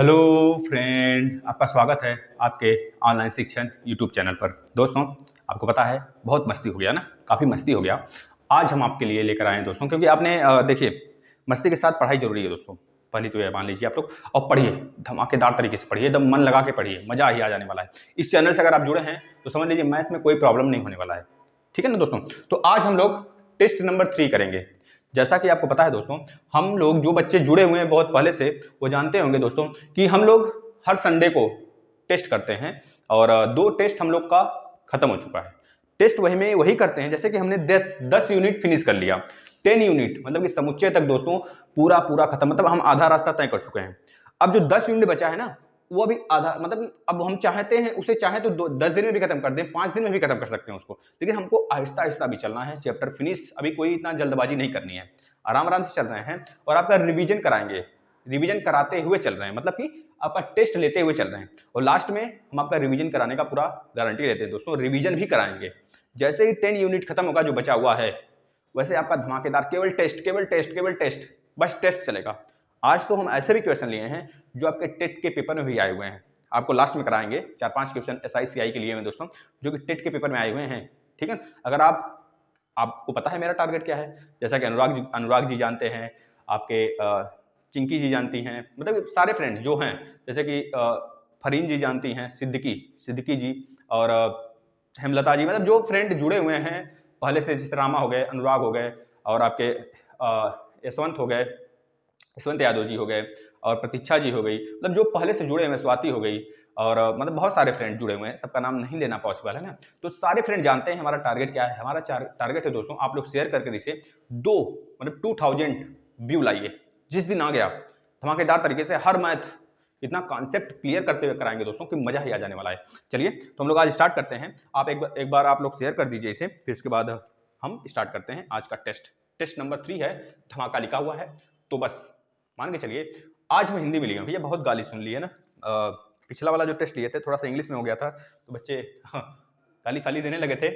Hello friend, आपका स्वागत है आपके ऑनलाइन शिक्षण यूट्यूब चैनल पर। दोस्तों, आपको पता है बहुत मस्ती हो गया ना, काफ़ी मस्ती हो गया। आज हम आपके लिए लेकर आए हैं दोस्तों, क्योंकि आपने देखिए, मस्ती के साथ पढ़ाई जरूरी है दोस्तों। पहली तो ये मान लीजिए आप लोग, और पढ़िए धमाकेदार तरीके से पढ़िए, एकदम मन लगा के पढ़िए, मजा ही आ जाने वाला है। इस चैनल से अगर आप जुड़े हैं तो समझ लीजिए मैथ में कोई प्रॉब्लम नहीं होने वाला है। ठीक है ना दोस्तों। तो आज हम लोग टेस्ट नंबर 3 करेंगे। जैसा कि आपको पता है दोस्तों, हम लोग जो बच्चे जुड़े हुए हैं बहुत पहले से, वो जानते होंगे दोस्तों कि हम लोग हर संडे को टेस्ट करते हैं। और 2 टेस्ट हम लोग का खत्म हो चुका है। टेस्ट वही करते हैं जैसे कि हमने 10 यूनिट फिनिश कर लिया। 10 यूनिट मतलब कि समुच्चय तक दोस्तों पूरा पूरा खत्म, मतलब हम आधा रास्ता तय कर चुके हैं। अब जो 10 यूनिट बचा है ना, वो अभी आधा, मतलब अब हम चाहते हैं उसे, चाहे तो 10 दिन में भी खत्म कर दें, 5 दिन में भी खत्म कर सकते हैं उसको, लेकिन हमको आहिस्ता आहिस्ता भी चलना है। चैप्टर फिनिश अभी कोई इतना जल्दबाजी नहीं करनी है, आराम आराम से चल रहे हैं। और आपका रिवीजन कराएंगे, रिवीजन कराते हुए चल रहे हैं, मतलब कि आपका टेस्ट लेते हुए चल रहे हैं। और लास्ट में हम आपका रिवीजन कराने का पूरा गारंटी लेते हैं दोस्तों, रिवीजन भी कराएंगे। जैसे ही 10 यूनिट खत्म होगा जो बचा हुआ है, वैसे आपका धमाकेदार केवल टेस्ट, केवल टेस्ट, केवल टेस्ट, बस टेस्ट चलेगा। आज तो हम ऐसे भी क्वेश्चन लिए हैं जो आपके टेट के पेपर में भी आए हुए हैं। आपको लास्ट में कराएंगे 4-5 क्वेश्चन SICI के लिए में दोस्तों, जो कि टेट के पेपर में आए हुए हैं। ठीक है, अगर आपको पता है मेरा टारगेट क्या है, जैसा कि अनुराग जी जानते हैं, आपके चिंकी जी जानती हैं, मतलब सारे फ्रेंड जो हैं, जैसे कि फरीन जी जानती हैं, सिद्दीकी जी, और हेमलता जी, मतलब जो फ्रेंड जुड़े हुए हैं पहले से, जैसे रामा हो गए, अनुराग हो गए, और आपके यशवंत हो गए, यशवंत यादव जी हो गए, और प्रतीक्षा जी हो गई, मतलब जो पहले से जुड़े हुए हैं, स्वाति हो गई, और मतलब बहुत सारे फ्रेंड जुड़े हुए हैं। सबका नाम नहीं लेना पॉसिबल है ना, तो सारे फ्रेंड जानते हैं हमारा टारगेट क्या है। हमारा टारगेट है दोस्तों, आप लोग शेयर करके इसे 2 मतलब 2000 व्यू लाइए। जिस दिन आ गया धमाकेदार तरीके से हर मैथ इतना कॉन्सेप्ट क्लियर करते हुए कराएंगे दोस्तों कि मजा ही आ जाने वाला है। चलिए तो हम लोग आज स्टार्ट करते हैं। आप एक बार आप लोग शेयर कर दीजिए इसे, फिर उसके बाद हम स्टार्ट करते हैं आज का टेस्ट। टेस्ट नंबर 3 है, धमाका लिखा हुआ है, तो बस मान के चलिए। आज मैं हिंदी में लिया, भैया बहुत गाली सुन ली है ना। पिछला वाला जो टेस्ट लिए थे थोड़ा सा इंग्लिश में हो गया था, तो बच्चे गाली फाली देने लगे थे।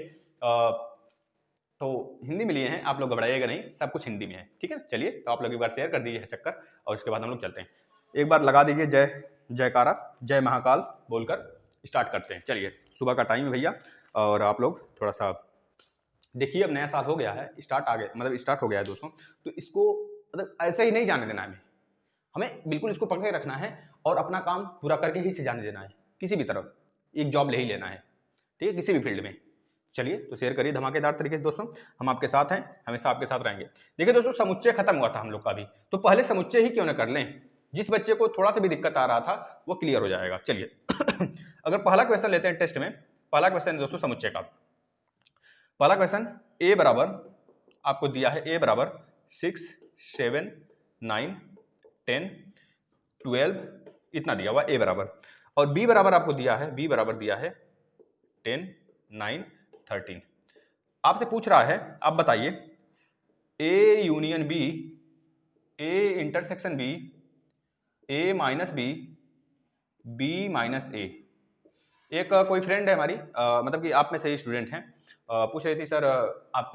तो हिंदी में लिए हैं, आप लोग घबराइएगा नहीं, सब कुछ हिंदी में है। ठीक है, चलिए तो आप लोग एक बार शेयर कर दीजिए चक्कर, और उसके बाद हम लोग चलते हैं। एक बार लगा दीजिए जय जयकारा, जय महाकाल बोलकर स्टार्ट करते हैं। चलिए, सुबह का टाइम है भैया, और आप लोग थोड़ा सा देखिए, अब नया साल हो गया है, स्टार्ट हो गया है दोस्तों। तो इसको मतलब ऐसे ही नहीं जाने देना है, हमें बिल्कुल इसको पकड़ के रखना है, और अपना काम पूरा करके ही से जाने देना है। किसी भी तरफ एक जॉब ले ही लेना है, ठीक है, किसी भी फील्ड में। चलिए तो शेयर करिए धमाकेदार तरीके से दोस्तों, हम आपके साथ हैं, हमेशा आपके साथ रहेंगे। देखिए दोस्तों, समुच्चय खत्म हुआ था हम लोग का भी, तो पहले समुच्चय ही क्यों न कर लें। जिस बच्चे को थोड़ा सा भी दिक्कत आ रहा था वो क्लियर हो जाएगा। चलिए अगर पहला क्वेश्चन लेते हैं टेस्ट में, पहला क्वेश्चन है दोस्तों समुच्चय का। पहला क्वेश्चन ए बराबर आपको दिया है, ए बराबर 6, 7, 9, 10, 12 इतना दिया हुआ ए बराबर, और बी बराबर आपको दिया है, बी बराबर दिया है 10, 9, 13। आपसे पूछ रहा है, आप बताइए A union B, A intersection B, A minus B, B minus A. एक कोई फ्रेंड है हमारी, मतलब कि आप में से ही स्टूडेंट हैं, पूछ रही थी सर आप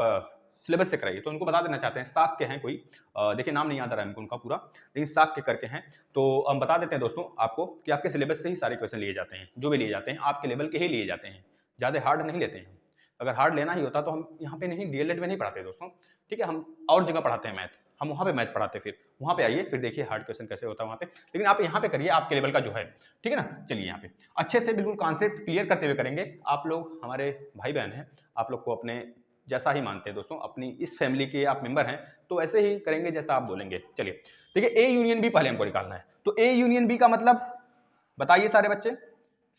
सिलेबस से कराइए, तो उनको बता देना चाहते हैं, साख के हैं कोई, देखिए नाम नहीं याद आ रहा है हमको उनका पूरा, लेकिन साख के करके हैं। तो हम बता देते हैं दोस्तों आपको कि आपके सिलेबस से ही सारे क्वेश्चन लिए जाते हैं, जो भी लिए जाते हैं आपके लेवल के ही लिए जाते हैं, ज़्यादा हार्ड नहीं लेते हैं। अगर हार्ड लेना ही होता तो हम यहाँ पे नहीं, DLED में नहीं पढ़ाते दोस्तों। ठीक है, हम और जगह पढ़ाते हैं मैथ, हम वहाँ पे मैथ पढ़ाते, फिर वहाँ पे आइए, फिर देखिए हार्ड क्वेश्चन कैसे होता है वहाँ पे, लेकिन आप यहाँ पे करिए आपके लेवल का जो है। ठीक है ना, चलिए यहाँ पे अच्छे से बिल्कुल कॉन्सेप्ट क्लियर करते हुए करेंगे। आप लोग हमारे भाई बहन हैं, आप लोग को अपने जैसा ही मानते हैं दोस्तों, अपनी इस फैमिली के आप मेंबर हैं, तो ऐसे ही करेंगे जैसा आप बोलेंगे। चलिए देखिए, ए यूनियन बी पहले हमको निकालना है, तो ए यूनियन बी का मतलब बताइए सारे बच्चे,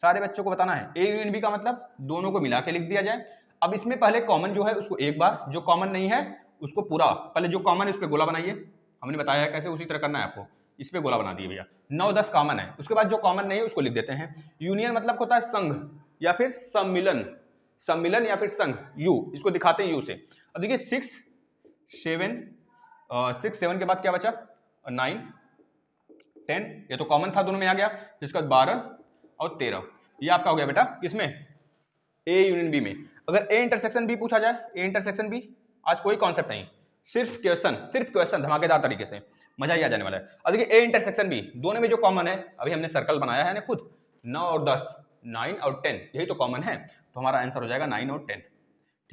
सारे बच्चों को बताना है। ए यूनियन बी का मतलब दोनों को मिला के लिख दिया जाए। अब इसमें पहले कॉमन जो है उसको एक बार, जो कॉमन नहीं है उसको पूरा, पहले जो कॉमन है उस पर गोला बनाइए, हमने बताया है कैसे, उसी तरह करना है आपको। इस पे गोला बना दिए भैया, 9-10 कॉमन है, उसके बाद जो कॉमन नहीं है उसको लिख देते हैं। यूनियन मतलब होता है संघ या फिर सम्मिलन, सम्मिलन या फिर संघ, यू इसको दिखाते हैं यू से। अब देखिए 6, 7 के बाद क्या बचा, 9, 10, ये तो कॉमन था, दोनों में आ गया। जिसके बाद 12 और 13, ये आपका हो गया बेटा किसमें, ए यूनियन बी में। अगर ए इंटरसेक्शन बी पूछा जाए, ए इंटरसेक्शन बी, आज कोई कॉन्सेप्ट नहीं, सिर्फ क्वेश्चन धमाकेदार तरीके से, मजा ही आ जाने वाला है। अब देखिए ए इंटरसेक्शन बी, दोनों में जो कॉमन है, अभी हमने सर्कल बनाया है ना खुद, 9 और 10, 9 और 10, यही तो कॉमन है, तो हमारा आंसर हो जाएगा 9 और 10।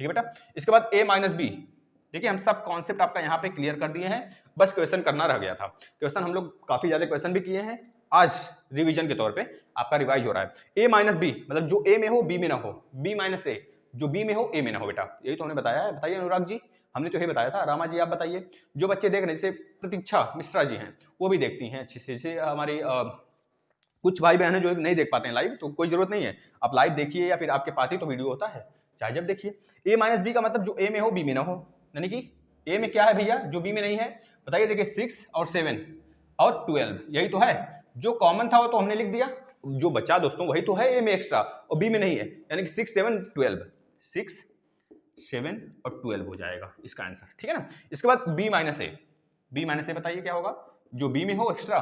ठीक है बेटा। इसके बाद ए माइनस बी, देखिए हम सब कॉन्सेप्ट आपका यहाँ पे क्लियर कर दिए हैं, बस क्वेश्चन करना रह गया था। क्वेश्चन हम लोग काफी ज्यादा क्वेश्चन भी किए हैं, आज रिवीजन के तौर पे आपका रिवाइज हो रहा है। ए माइनस बी मतलब जो ए में हो बी में ना हो, बी माइनस ए जो बी में हो ए में ना हो बेटा, यही तो हमने बताया है। बताइए अनुराग जी, हमने तो यही बताया था। रामा जी आप बताइए, जो बच्चे देख रहे हैं, जैसे प्रतीक्षा मिश्रा जी हैं, वो भी देखती हैं अच्छे से, जैसे हमारी कुछ भाई बहन जो नहीं देख पाते हैं लाइव, तो कोई जरूरत नहीं है, आप लाइव देखिए या फिर आपके पास ही तो वीडियो होता है, चाहे जब देखिए। ए माइनस बी का मतलब जो ए में हो बी में ना हो, यानी कि ए में क्या है भैया जो बी में नहीं है, बताइए। देखिए 6 और 7 और 12, यही तो है। जो कॉमन था वो तो हमने लिख दिया, जो बचा दोस्तों वही तो है ए में एक्स्ट्रा और बी में नहीं है, यानी कि 6 7 12, 6 7 और 12 हो जाएगा इसका आंसर। ठीक है ना। इसके बाद बी माइनस ए, बी माइनस ए बताइए क्या होगा, जो बी में हो एक्स्ट्रा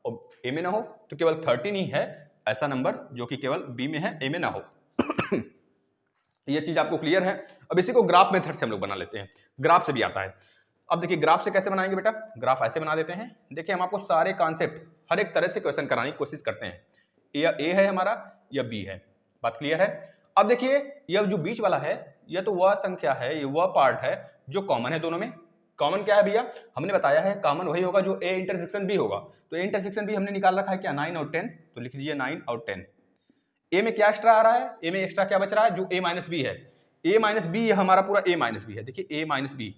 और ए में ना हो, तो केवल 13 ही है ऐसा नंबर जो कि केवल बी में है ए में ना हो। ये चीज आपको क्लियर है। अब इसी को ग्राफ मेथड से हम लोग बना लेते हैं, ग्राफ से भी आता है। अब देखिए ग्राफ से कैसे बनाएंगे बेटा, ग्राफ ऐसे बना देते हैं। देखिए हम आपको सारे कॉन्सेप्ट हर एक तरह से क्वेश्चन कराने की कोशिश करते हैं, या ए है हमारा या बी है, बात क्लियर है। अब देखिए यह जो बीच वाला है, यह तो वह संख्या है, ये वह पार्ट है जो कॉमन है दोनों में। कॉमन क्या है भैया, हमने बताया है कॉमन वही होगा जो ए इंटरसेक्शन बी होगा, तो ए इंटरसेक्शन बी हमने निकाल रखा है क्या, 9 और 10, तो लिख दीजिए 9 और 10। ए में क्या एक्स्ट्रा आ रहा है, ए में एक्स्ट्रा क्या बच रहा है, जो ए माइनस बी है, ए माइनस बी यह हमारा पूरा ए माइनस बी है। देखिए ए माइनस बी,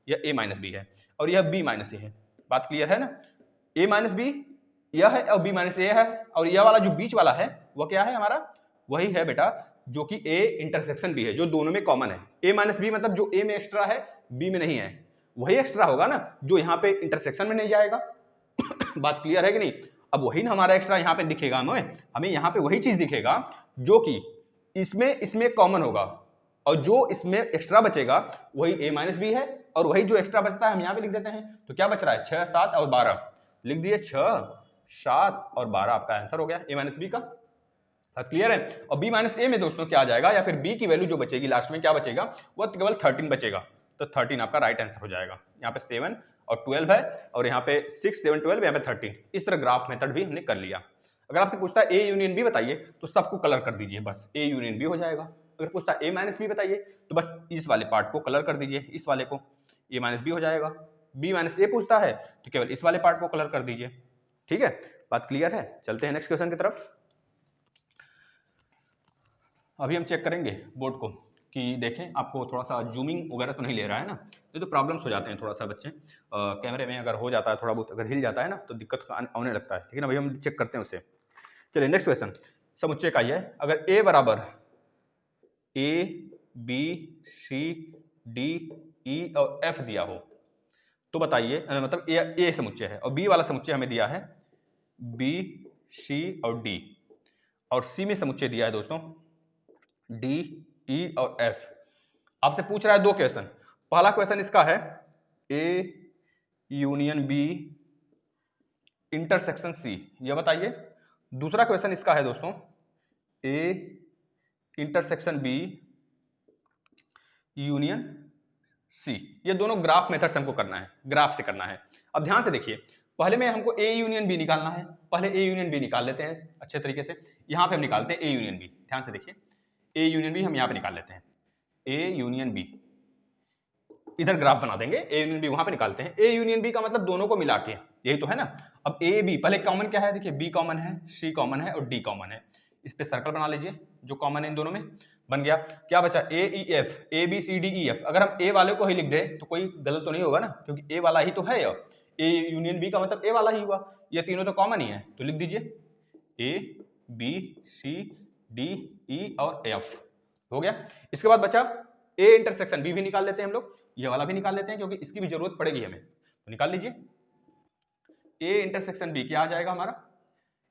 यह ए माइनस बी है और यह बी माइनस ए है, बात क्लियर है ना। ए माइनस बी यह है और बी माइनस ए है, और यह वाला जो बीच वाला है वह क्या है हमारा, वही है बेटा जो कि ए इंटरसेक्शन बी है, जो दोनों में कॉमन है। ए माइनस बी मतलब जो ए में एक्स्ट्रा है बी में नहीं है, वही एक्स्ट्रा होगा ना जो यहाँ पे इंटरसेक्शन में नहीं जाएगा। बात क्लियर है कि नहीं। अब वही ना हमारा एक्स्ट्रा यहाँ पे दिखेगा, हमें यहाँ पे वही चीज दिखेगा जो कि इसमें कॉमन होगा, और जो इसमें एक्स्ट्रा बचेगा वही ए माइनस बी है, और वही जो एक्स्ट्रा बचता है हम यहाँ पे लिख देते हैं। तो क्या बच रहा है, 6 7 और 12, लिख दिए 6 7 और 12, आपका आंसर हो गया ए माइनस बी का। क्लियर है। और बी माइनस ए में दोस्तों क्या आ जाएगा, या फिर बी की वैल्यू जो बचेगी लास्ट में क्या बचेगा, वो केवल 13 बचेगा, तो 13 आपका राइट आंसर हो जाएगा। यहाँ पे 7 और 12 है, और यहाँ पे 6 7 12, यहाँ पे 13। इस तरह ग्राफ मेथड भी हमने कर लिया। अगर आपसे पूछता है ए यूनियन बी बताइए, तो सबको कलर कर दीजिए, बस ए यूनियन बी हो जाएगा। अगर पूछता है ए माइनस बी बताइए, तो बस इस वाले पार्ट को कलर कर दीजिए, इस वाले को, ए माइनस बी हो जाएगा। बी माइनस ए पूछता है तो केवल इस वाले पार्ट को कलर कर दीजिए। ठीक है, बात क्लियर है। चलते हैं नेक्स्ट क्वेश्चन की तरफ। अभी हम चेक करेंगे बोर्ड को कि देखें आपको थोड़ा सा जूमिंग वगैरह तो नहीं ले रहा है ना, ये तो प्रॉब्लम्स हो जाते हैं थोड़ा सा बच्चे, कैमरे में अगर हो जाता है थोड़ा बहुत, अगर हिल जाता है ना तो दिक्कत आने लगता है। ठीक है ना भाई, हम चेक करते हैं उसे। चलिए नेक्स्ट क्वेश्चन समुच्चय का ही है। अगर ए बराबर ए बी सी डी ई और एफ दिया हो तो बताइए, मतलब ए समुच्चय है और बी वाला समुच्चय हमें दिया है बी सी और डी, और सी में समुच्चय दिया है दोस्तों डी ई और एफ। आपसे पूछ रहा है 2 क्वेश्चन। पहला क्वेश्चन इसका है A union B intersection C, यह बताइए। दूसरा क्वेश्चन इसका है दोस्तों A intersection B union C. ये दोनों ग्राफ मेथड से हमको करना है, ग्राफ से करना है। अब ध्यान से देखिए, पहले में हमको ए यूनियन बी निकालना है, पहले ए यूनियन बी निकाल लेते हैं अच्छे तरीके से। यहां पे हम निकालते हैं ए यूनियन बी, ध्यान से देखिए, ए यूनियन बी हम यहां पे निकाल लेते हैं, ए यूनियन बी, इधर ग्राफ बना देंगे, ए यूनियन बी वहां पे निकालते हैं। ए यूनियन बी का मतलब दोनों को मिला के, यही तो है ना। अब ए बी, पहले कॉमन क्या है, देखिए बी कॉमन है, सी कॉमन है और डी कॉमन है। इस पे सर्कल बना लीजिए, जो कॉमन है इन दोनों में बन गया। क्या बचा, A E F, A B C D E F. अगर हम ए वाले को ही लिख दें तो कोई गलत तो नहीं होगा ना, क्योंकि ए वाला ही तो है, ए यूनियन बी का मतलब ए वाला ही हुआ, ये तीनों तो कॉमन ही है, तो लिख दीजिए ए बी सी डी ई और एफ, हो गया। इसके बाद बचा ए इंटरसेक्शन बी भी निकाल लेते हैं हम लोग, ये वाला भी निकाल लेते हैं क्योंकि इसकी भी जरूरत पड़ेगी हमें, तो निकाल लीजिए। ए इंटरसेक्शन बी क्या आ जाएगा हमारा,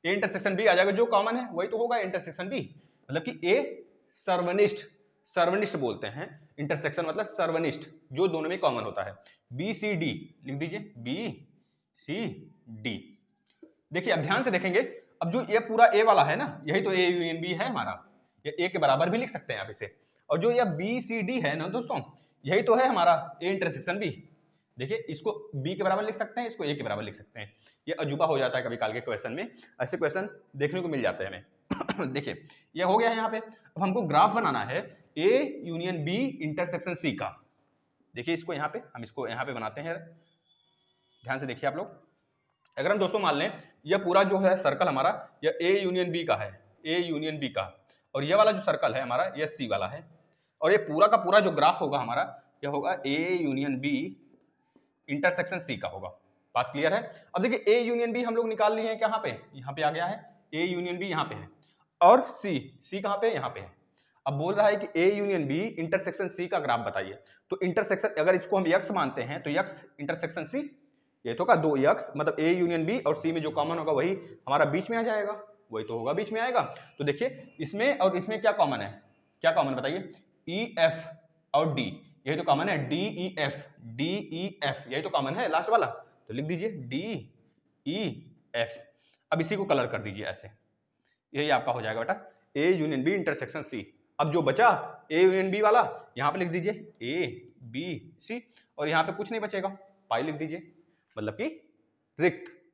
ए इंटरसेक्शन बी आ जाएगा, जो कॉमन है वही तो होगा इंटरसेक्शन बी, मतलब कि ए सर्वनिष्ठ, सर्वनिष्ठ बोलते हैं, इंटरसेक्शन मतलब सर्वनिष्ठ, जो दोनों में कॉमन होता है। बी सी डी लिख दीजिए, बी सी डी। देखिए अब ध्यान से देखेंगे, अब जो ये पूरा ए वाला है ना, यही तो ए यूनियन बी है हमारा, ये ए के बराबर भी लिख सकते हैं आप इसे। और जो ये बी सी डी है ना दोस्तों, यही तो है हमारा ए इंटरसेक्शन बी, देखिए इसको b के बराबर लिख सकते हैं, इसको a के बराबर लिख सकते हैं। ये अजूबा हो जाता है कभी काल के क्वेश्चन में, ऐसे क्वेश्चन देखने को मिल जाते हैं हमें। देखिए ये हो गया है यहाँ पे। अब हमको ग्राफ बनाना है a union b intersection c का। देखिए इसको यहाँ पे हम इसको यहाँ पे बनाते हैं, ध्यान से देखिए आप लोग। अगर हम दोस्तों मान लें यह पूरा जो है सर्कल हमारा यह a यूनियन b का है, a यूनियन b का, और यह वाला जो सर्कल है हमारा यह c वाला है, और ये पूरा का पूरा जो ग्राफ होगा हमारा यह होगा a union b intersection c का होगा। बात क्लियर है? अब देखिए a यूनियन b हम लोग निकाल लिए हैं, कहाँ पे, यहाँ पे आ गया है, a यूनियन b यहाँ पे है, और c कहाँ पे, यहाँ पे है। अब बोल रहा है कि a union b intersection c का ग्राफ बताइए। तो इंटरसेक्शन अगर इसको हम x मानते हैं तो x इंटरसेक्शन c, ये तो का 2x मतलब a यूनियन b और c में जो कॉमन होगा वही हमारा बीच में आ जाएगा, वही तो होगा बीच में आएगा। तो देखिए इसमें और इसमें क्या कॉमन है, क्या कॉमन बताइए, e f और d, यही तो कॉमन है, डी ई एफ यही तो कॉमन है लास्ट वाला, तो लिख दीजिए डी ई एफ। अब इसी को कलर कर दीजिए ऐसे, यही आपका हो जाएगा बेटा A union B intersection C. अब जो बचा ए यूनियन बी वाला यहाँ पे लिख दीजिए ए बी सी, और यहाँ पे कुछ नहीं बचेगा, पाई लिख दीजिए, मतलब कि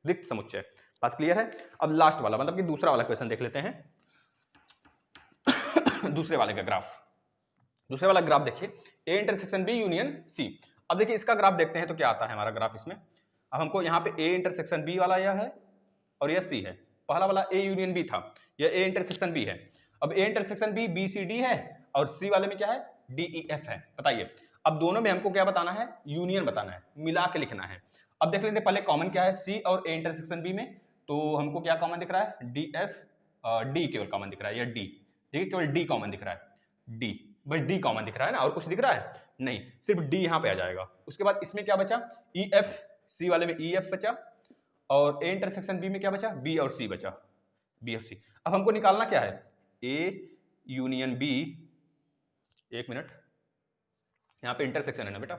रिक्त समुच्चय। बात क्लियर है? अब लास्ट वाला मतलब कि दूसरा वाला क्वेश्चन देख लेते हैं। दूसरे वाले का ग्राफ, दूसरे वाला ग्राफ देखिए A intersection B union C. अब देखिए इसका ग्राफ देखते हैं तो क्या आता है हमारा ग्राफ इसमें। अब हमको यहाँ पे ए इंटरसेक्शन बी वाला यह है और यह सी है, पहला वाला ए यूनियन बी था, यह ए इंटरसेक्शन बी है। अब A intersection B B C D है और सी वाले में क्या है, डी ई एफ है। बताइए अब दोनों में हमको क्या बताना है, यूनियन बताना है, मिला के लिखना है। अब देख लेते हैं पहले कॉमन क्या है सी और ए इंटरसेक्शन बी में, तो हमको क्या कॉमन दिख रहा है, डी एफ, डी केवल कॉमन दिख रहा है, या डी, देखिए केवल डी कॉमन दिख रहा है, डी, बस डी कॉमन दिख रहा है ना, और कुछ दिख रहा है नहीं, सिर्फ डी यहाँ पे आ जाएगा। उसके बाद इसमें क्या बचा, ई एफ, सी वाले में ई एफ बचा, और ए इंटरसेक्शन बी में क्या बचा, बी और सी बचा, बी और सी। अब हमको निकालना क्या है, ए यूनियन बी, एक मिनट, यहाँ पे इंटरसेक्शन है ना बेटा,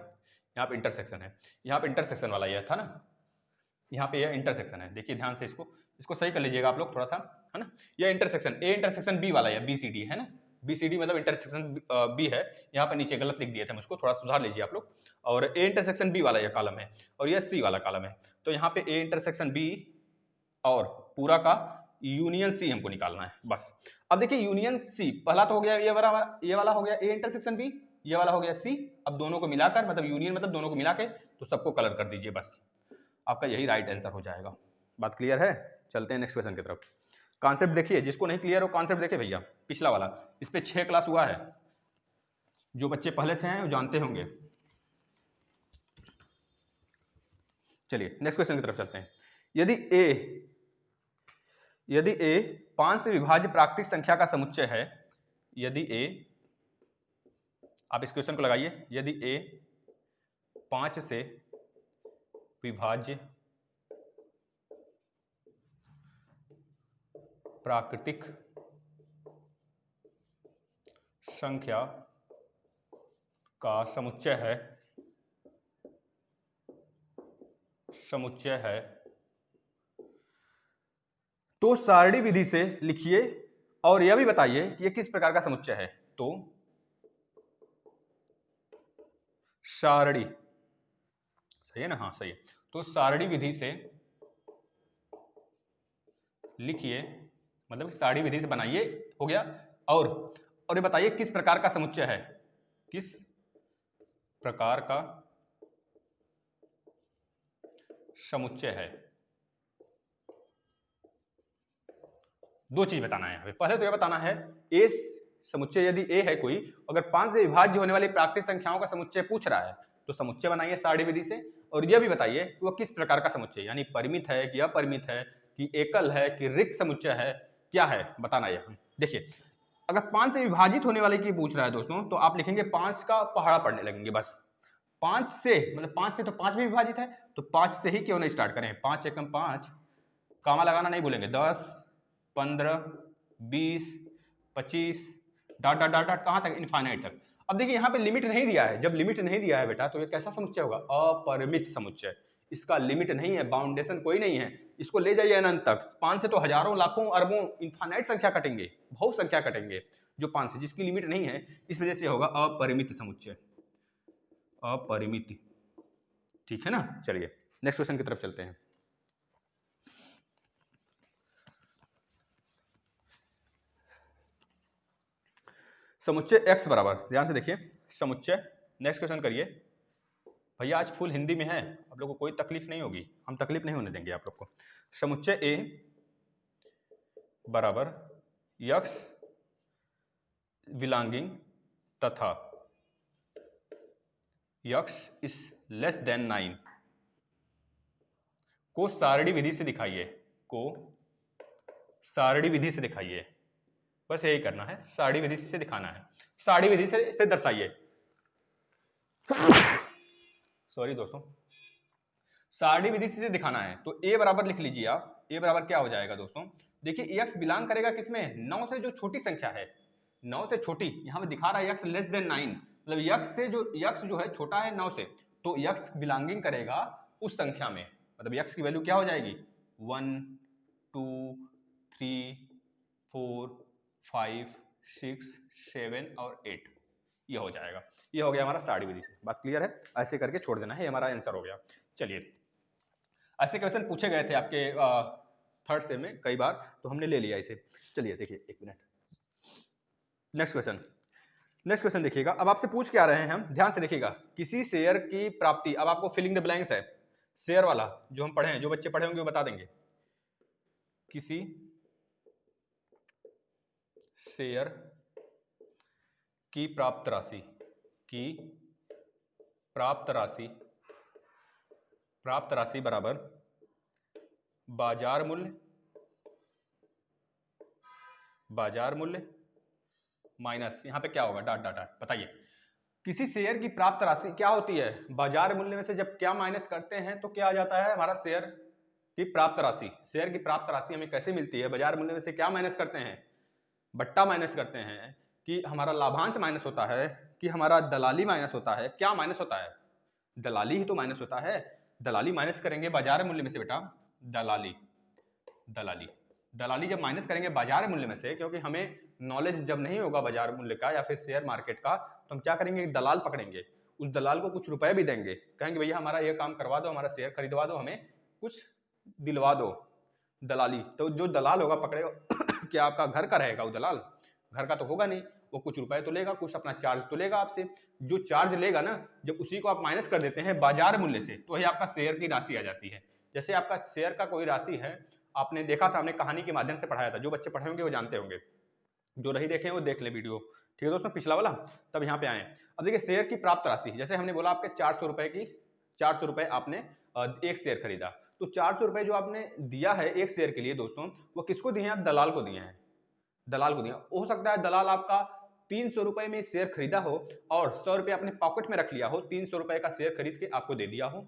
यहाँ पे इंटरसेक्शन है, यहाँ पे इंटरसेक्शन वाला यह था ना, यहाँ पे यह इंटरसेक्शन है, देखिए ध्यान से इसको सही कर लीजिएगा आप लोग थोड़ा सा, है ना। यह इंटरसेक्शन ए इंटरसेक्शन बी वाला है, बी सी डी है ना, बी सी डी मतलब इंटरसेक्शन बी है, यहाँ पे नीचे गलत लिख दिए थे, मुझको थोड़ा सुधार लीजिए आप लोग। और ए इंटरसेक्शन बी वाला यह कॉलम है और यह सी वाला कॉलम है, तो यहाँ पे ए इंटरसेक्शन बी और पूरा का यूनियन सी हमको निकालना है बस। अब देखिए यूनियन सी पहला तो हो गया ये वाला हो गया ए इंटरसेक्शन बी, ये वाला हो गया सी। अब दोनों को मिलाकर मतलब यूनियन मतलब दोनों को मिला के तो सबको कलर कर दीजिए, बस आपका यही राइट आंसर हो जाएगा। बात क्लियर है? चलते हैं नेक्स्ट क्वेश्चन की तरफ। कॉन्सेप्ट देखिए, जिसको नहीं क्लियर हो कॉन्सेप्ट देखिए भैया, पिछला वाला, इस पे 6 क्लास हुआ है, जो बच्चे पहले से हैं वो जानते होंगे। चलिए नेक्स्ट क्वेश्चन की तरफ चलते हैं। यदि a 5 से विभाज्य प्राकृतिक संख्या का समुच्चय है, यदि a, आप इस क्वेश्चन को लगाइए, यदि a 5 से विभाज्य प्राकृतिक संख्या का समुच्चय है तो सारणी विधि से लिखिए और यह भी बताइए कि यह किस प्रकार का समुच्चय है। तो सारणी, सही है ना, हाँ सही है, तो सारणी विधि से लिखिए, मतलब सारणी विधि से बनाइए, हो गया। और ये बताइए किस प्रकार का समुच्चय है, किस प्रकार का समुच्चय है। दो चीज बताना है यहाँ पे। पहले तो यह बताना है ए समुच्चय, यदि ए है कोई, अगर 5 से विभाज्य होने वाली प्राकृतिक संख्याओं का समुच्चय पूछ रहा है तो समुच्चय बनाइए सारणी विधि से। और यह भी बताइए कि वह किस प्रकार का समुच्चय, यानी परिमित है कि अपरिमित है कि एकल है कि रिक्त समुच्चय है, क्या है बताना है। देखिए अगर 5 से विभाजित होने वाले की पूछ रहा है दोस्तों, तो आप लिखेंगे 5 का पहाड़ा पढ़ने लगेंगे बस। 5 से मतलब 5 से तो 5 भी विभाजित है, तो 5 से ही क्यों नहीं स्टार्ट करें, 5 एकम 5, कामा लगाना नहीं भूलेंगे, 10 15 20 25 डॉट डॉट डॉट डॉट कहाँ तक, इनफाइनाइट तक। अब देखिए यहाँ पे लिमिट नहीं दिया है, जब लिमिट नहीं दिया है बेटा तो ये कैसा समुच्चय होगा, अपरिमित समुच्चय। इसका लिमिट नहीं है, बाउंडेशन कोई नहीं है, इसको ले जाइए अनंत तक। 5 से तो हजारों लाखों अरबों इनफाइनाइट संख्या कटेंगे, बहुत संख्या कटेंगे, जो 5 से जिसकी लिमिट नहीं है, इस वजह से होगा अपरिमित समुच्चय, अपरिमित, ठीक है ना। चलिए नेक्स्ट क्वेश्चन की तरफ चलते हैं। समुच्चय x बराबर, ध्यान से देखिए समुच्चय, नेक्स्ट क्वेश्चन करिए भैया। आज फुल हिंदी में है, आप लोग को कोई तकलीफ नहीं होगी, हम तकलीफ नहीं होने देंगे आप लोग को। समुच्चय a बराबर x बिलोंगिंग तथा x इज लेस देन 9 को सारणी विधि से दिखाइए, को सारणी विधि से दिखाइए। बस यही करना है, सारणी विधि से दिखाना है, सारणी विधि से इसे दर्शाइए। सॉरी दोस्तों, सारणी विधि से दिखाना है तो a बराबर लिख लीजिए आप। a बराबर क्या हो जाएगा दोस्तों, देखिए x बिलोंग करेगा किसमें, 9 से जो छोटी संख्या है, 9 से छोटी, यहां पे दिखा रहा है x लेस देन 9, मतलब x से जो x जो है छोटा है 9 से, तो x बिलोंगिंग करेगा उस संख्या में, मतलब x की वैल्यू क्या हो जाएगी 1 2 3 4 5 6 7 और 8, ये हो जाएगा। ये हो गया हमारा सारणी विधि से, बात क्लियर है। ऐसे करके छोड़ देना है, ये हमारा आंसर हो गया। चलिए ऐसे क्वेश्चन पूछे गए थे आपके थर्ड से में कई बार, तो हमने ले लिया इसे। चलिए देखिए एक मिनट, नेक्स्ट क्वेश्चन देखिएगा। अब आपसे पूछ क्या रहे हैं हम, ध्यान से देखिएगा। किसी शेयर की प्राप्ति, अब आपको फिलिंग द ब्लैंक्स है, शेयर वाला जो हम पढ़े हैं, जो बच्चे पढ़े होंगे वो बता देंगे। किसी शेयर की प्राप्त राशि, की प्राप्त राशि बराबर बाजार मूल्य माइनस, यहां पे क्या होगा डॉट डॉट डॉट, बताइए। किसी शेयर की प्राप्त राशि क्या होती है, बाजार मूल्य में से जब क्या माइनस करते हैं तो क्या आ जाता है हमारा शेयर की प्राप्त राशि। शेयर की प्राप्त राशि हमें कैसे मिलती है, बाजार मूल्य में से क्या माइनस करते हैं, बट्टा माइनस करते हैं, कि हमारा लाभांश माइनस होता है, कि हमारा दलाली माइनस होता है। क्या माइनस होता है, दलाली ही तो माइनस होता है। दलाली माइनस करेंगे बाजार मूल्य में से बेटा, दलाली जब माइनस करेंगे बाजार मूल्य में से, क्योंकि हमें नॉलेज जब नहीं होगा बाजार मूल्य का या फिर शेयर मार्केट का, तो हम क्या करेंगे, एक दलाल पकड़ेंगे, उस दलाल को कुछ रुपए भी देंगे, कहेंगे भैया हमारा ये काम करवा दो, हमारा शेयर खरीदवा दो, हमें कुछ दिलवा दो, दलाली। तो जो दलाल होगा पकड़ेगा क्या आपका घर का रहेगा वो दलाल, घर का तो होगा नहीं, वो कुछ रुपए तो लेगा, कुछ अपना चार्ज तो लेगा आपसे। जो चार्ज लेगा ना, जब उसी को आप माइनस कर देते हैं बाजार मूल्य से, तो वही आपका शेयर की राशि आ जाती है। जैसे आपका शेयर का कोई राशि है, आपने देखा था, हमने कहानी के माध्यम से पढ़ाया था, जो बच्चे पढ़े होंगे वो जानते होंगे, जो नहीं देखे वो देख ले वीडियो, ठीक है दोस्तों, पिछला वाला, तब यहाँ पे आए। अब देखिए शेयर की प्राप्त राशि, जैसे हमने बोला आपके 400 रुपए आपने एक शेयर खरीदा, तो 400 रुपए जो आपने दिया है एक शेयर के लिए दोस्तों, वो किसको दिए हैं, आप दलाल को दिए हैं, दलाल को दिया। हो सकता है दलाल आपका 300 रुपए में शेयर खरीदा हो और 100 रुपए अपने पॉकेट में रख लिया हो, 300 रुपए का शेयर खरीद के आपको दे दिया हो,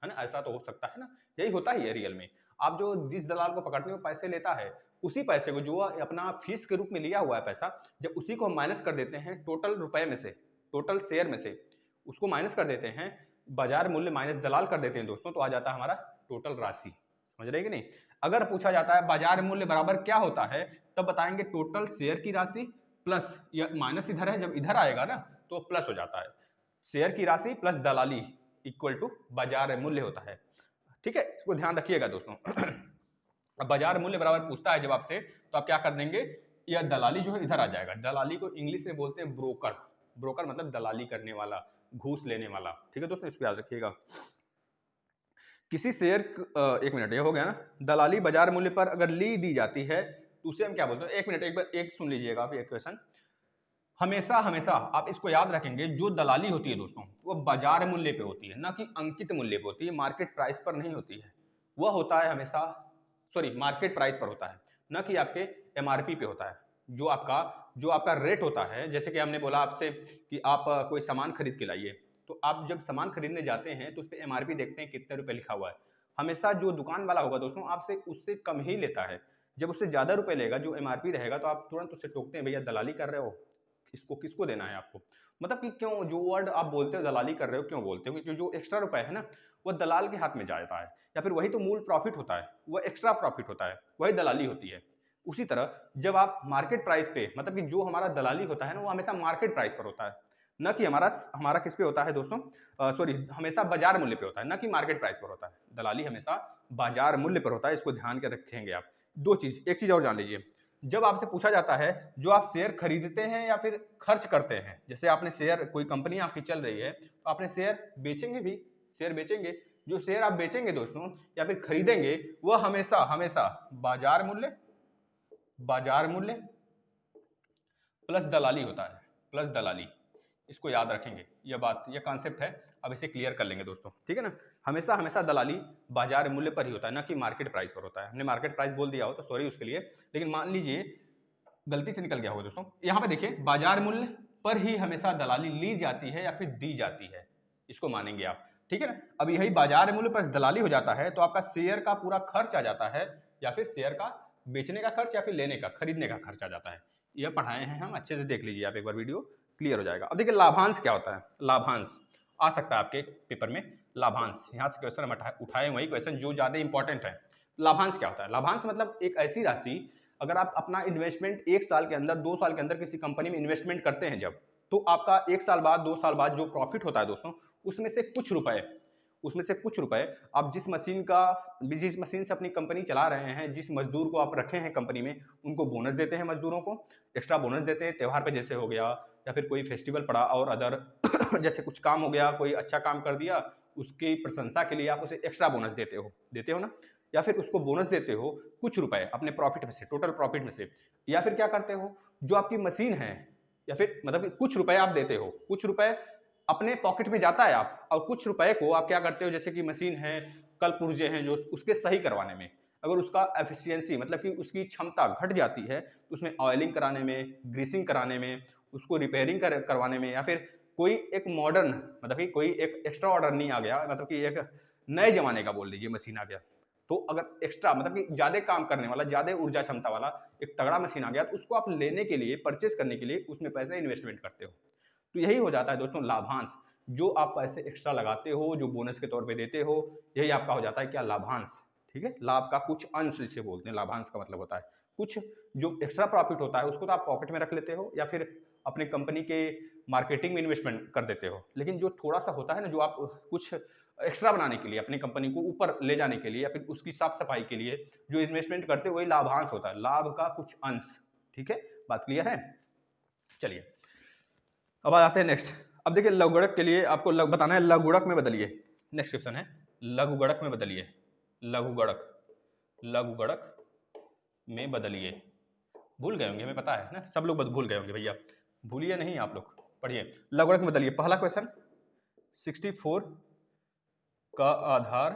है ना, ऐसा तो हो सकता है ना, यही होता ही है रियल में। आप जो जिस दलाल को पकड़ते हो पैसे लेता है, उसी पैसे को जो अपना फीस के रूप में लिया हुआ है पैसा, जब उसी को हम माइनस कर देते हैं टोटल रुपए में से, टोटल शेयर में से उसको माइनस कर देते हैं, बाजार मूल्य माइनस दलाल कर देते हैं दोस्तों, तो आ जाता है हमारा टोटल राशि, समझ रहे कि नहीं। अगर पूछा जाता है बाजार मूल्य बराबर क्या होता है, तब बताएंगे टोटल शेयर की राशि प्लस, या माइनस इधर है, जब इधर आएगा ना तो प्लस हो जाता है, शेयर की राशि प्लस दलाली इक्वल टू बाजार मूल्य होता है, ठीक है, इसको ध्यान रखिएगा दोस्तों। अब बाजार मूल्य बराबर पूछता है जब आपसे, तो आप क्या कर देंगे, या दलाली जो है इधर आ जाएगा। दलाली को इंग्लिश में बोलते हैं ब्रोकर, ब्रोकर मतलब दलाली करने वाला, घूस लेने वाला, ठीक है दोस्तों, इसको याद रखिएगा। किसी शेयर, एक मिनट, ये हो गया ना, दलाली बाजार मूल्य पर अगर ली जाती है तो उसे हम क्या बोलते हैं, एक मिनट, एक बार एक सुन लीजिएगा आप ये क्वेश्चन। हमेशा हमेशा आप इसको याद रखेंगे, जो दलाली होती है दोस्तों वो बाजार मूल्य पे होती है, ना कि अंकित मूल्य पे होती है, मार्केट प्राइस पर नहीं होती है। वह होता है हमेशा, सॉरी, मार्केट प्राइस पर होता है, ना कि आपके एमआरपी पे होता है। जो आपका रेट होता है, जैसे कि हमने बोला आपसे कि आप कोई सामान खरीद के लाइए, तो आप जब सामान खरीदने जाते हैं तो उस पर एमआरपी देखते हैं कितने रुपए लिखा हुआ है। हमेशा जो दुकान वाला होगा दोस्तों आपसे उससे कम ही लेता है। जब उससे ज्यादा रुपए लेगा, जो एमआरपी रहेगा, तो आप तुरंत उससे टोकते हैं, भैया दलाली कर रहे हो, इसको किसको देना है आपको, मतलब कि क्यों जो वर्ड आप बोलते हो दलाली कर रहे हो, क्यों बोलते हो, क्योंकि जो एक्स्ट्रा रुपए है ना वो दलाल के हाथ में जाता है, या फिर वही तो मूल प्रॉफिट होता है, वो एक्स्ट्रा प्रॉफिट होता है, वही दलाली होती है। उसी तरह जब आप मार्केट प्राइस पे, मतलब कि जो हमारा दलाली होता है ना वो हमेशा मार्केट प्राइस पर होता है, न कि हमारा हमारा किस पे होता है दोस्तों, सॉरी, हमेशा बाजार मूल्य पे होता है, न कि मार्केट प्राइस पर होता है। दलाली हमेशा बाजार मूल्य पर होता है, इसको ध्यान के रखेंगे आप। दो चीज, एक चीज और जान लीजिए, जब आपसे पूछा जाता है जो आप शेयर खरीदते हैं या फिर खर्च करते हैं, जैसे आपने शेयर, कोई कंपनी आपकी चल रही है तो आपने शेयर बेचेंगे भी, शेयर बेचेंगे, जो शेयर आप बेचेंगे दोस्तों या फिर खरीदेंगे वह हमेशा हमेशा बाजार मूल्य प्लस दलाली होता है, प्लस दलाली। इसको याद रखेंगे, यह बात, यह कॉन्सेप्ट है। अब इसे क्लियर कर लेंगे दोस्तों, ठीक है ना। हमेशा हमेशा दलाली बाजार मूल्य पर ही होता है, ना कि मार्केट प्राइस पर होता है। हमने मार्केट प्राइस बोल दिया हो तो सॉरी उसके लिए, लेकिन मान लीजिए गलती से निकल गया होगा दोस्तों। यहाँ पे देखिए, बाजार मूल्य पर ही हमेशा दलाली ली जाती है या फिर दी जाती है, इसको मानेंगे आप, ठीक है ना। अब यही बाजार मूल्य पर दलाली हो जाता है तो आपका शेयर का पूरा खर्च आ जाता है, या फिर शेयर का बेचने का खर्च या फिर लेने का, खरीदने का खर्च आ जाता है। यह पढ़ाए हैं हम, अच्छे से देख लीजिए आप एक बार, वीडियो क्लियर हो जाएगा। अब देखिए लाभांश क्या होता है। लाभांश आ सकता है आपके पेपर में, लाभांश, यहाँ से क्वेश्चन हम उठाए वही क्वेश्चन जो ज्यादा इंपॉर्टेंट है। लाभांश क्या होता है? लाभांश मतलब एक ऐसी राशि, अगर आप अपना इन्वेस्टमेंट 1 साल के अंदर, 2 साल के अंदर किसी कंपनी में इन्वेस्टमेंट करते हैं जब, तो आपका 1 साल बाद, 2 साल बाद जो प्रॉफिट होता है दोस्तों, उसमें से कुछ रुपए आप जिस मशीन से अपनी कंपनी चला रहे हैं, जिस मजदूर को आप रखे हैं कंपनी में, उनको बोनस देते हैं, मजदूरों को एक्स्ट्रा बोनस देते हैं त्योहार पे, जैसे हो गया, या फिर कोई फेस्टिवल पड़ा और अदर जैसे कुछ काम हो गया, कोई अच्छा काम कर दिया, उसकी प्रशंसा के लिए आप उसे एक्स्ट्रा बोनस देते हो ना, या फिर उसको बोनस देते हो कुछ रुपए अपने प्रॉफिट में से, टोटल प्रॉफिट में से। या फिर क्या करते हो, जो आपकी मशीन है, या फिर मतलब कुछ रुपए आप देते हो, कुछ रुपए अपने पॉकेट में जाता है आप, और कुछ रुपए को आप क्या करते हो, जैसे कि मशीन है, कल पुर्जे हैं जो उसके सही करवाने में, अगर उसका एफिशिएंसी मतलब कि उसकी क्षमता घट जाती है तो उसमें ऑयलिंग कराने में, ग्रीसिंग कराने में, उसको रिपेयरिंग करवाने में, या फिर कोई एक मॉडर्न, मतलब कि कोई एक एक्स्ट्रा ऑर्डर नहीं आ गया, मतलब कि एक नए जमाने का बोल लीजिए मशीन आ गया, तो अगर एक्स्ट्रा मतलब कि ज्यादा काम करने वाला, ज्यादा ऊर्जा क्षमता वाला एक तगड़ा मशीन आ गया, तो उसको आप लेने के लिए, परचेस करने के लिए उसमें पैसे इन्वेस्टमेंट करते हो। तो यही हो जाता है दोस्तों लाभांश, जो आप पैसे एक्स्ट्रा लगाते हो, जो बोनस के तौर पे देते हो, यही आपका हो जाता है क्या, लाभांश, ठीक है। लाभ का कुछ अंश जिसे बोलते हैं, लाभांश का मतलब होता है कुछ जो एक्स्ट्रा प्रॉफिट होता है उसको तो आप पॉकेट में रख लेते हो, या फिर अपने कंपनी के मार्केटिंग में इन्वेस्टमेंट कर देते हो। लेकिन जो थोड़ा सा होता है ना, जो आप कुछ एक्स्ट्रा बनाने के लिए, अपनी कंपनी को ऊपर ले जाने के लिए, या फिर उसकी साफ सफाई के लिए जो इन्वेस्टमेंट करते हो, वही लाभांश होता है, लाभ का कुछ अंश, ठीक है। बात क्लियर है? चलिए अब आ जाते हैं नेक्स्ट। अब देखिए लघुगणक के लिए आपको बताना है, लघुगणक में बदलिए। नेक्स्ट क्वेश्चन है, लघुगणक में बदलिए, लघुगणक में बदलिए। भूल गए होंगे, हमें पता है ना, सब लोग भूल गए होंगे भैया, भूलिए नहीं आप लोग, पढ़िए। लघुगणक में बदलिए, पहला क्वेश्चन, 64 का आधार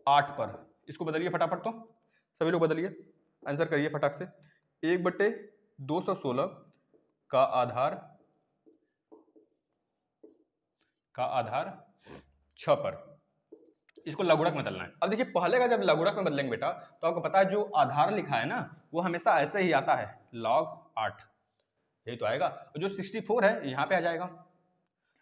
8 पर, इसको बदलिए फटाफट, तो सभी लोग बदलिए, आंसर करिए फटाक से। 1/216 का आधार 6 पर, इसको लघुगणक में बदलना है। अब देखिए पहले का जब लघुगणक में बदलेंगे बेटा, तो आपको पता है जो आधार लिखा है ना, वो हमेशा ऐसे ही आता है, log 8, यही तो आएगा। जो 64 है यहाँ पे आ जाएगा।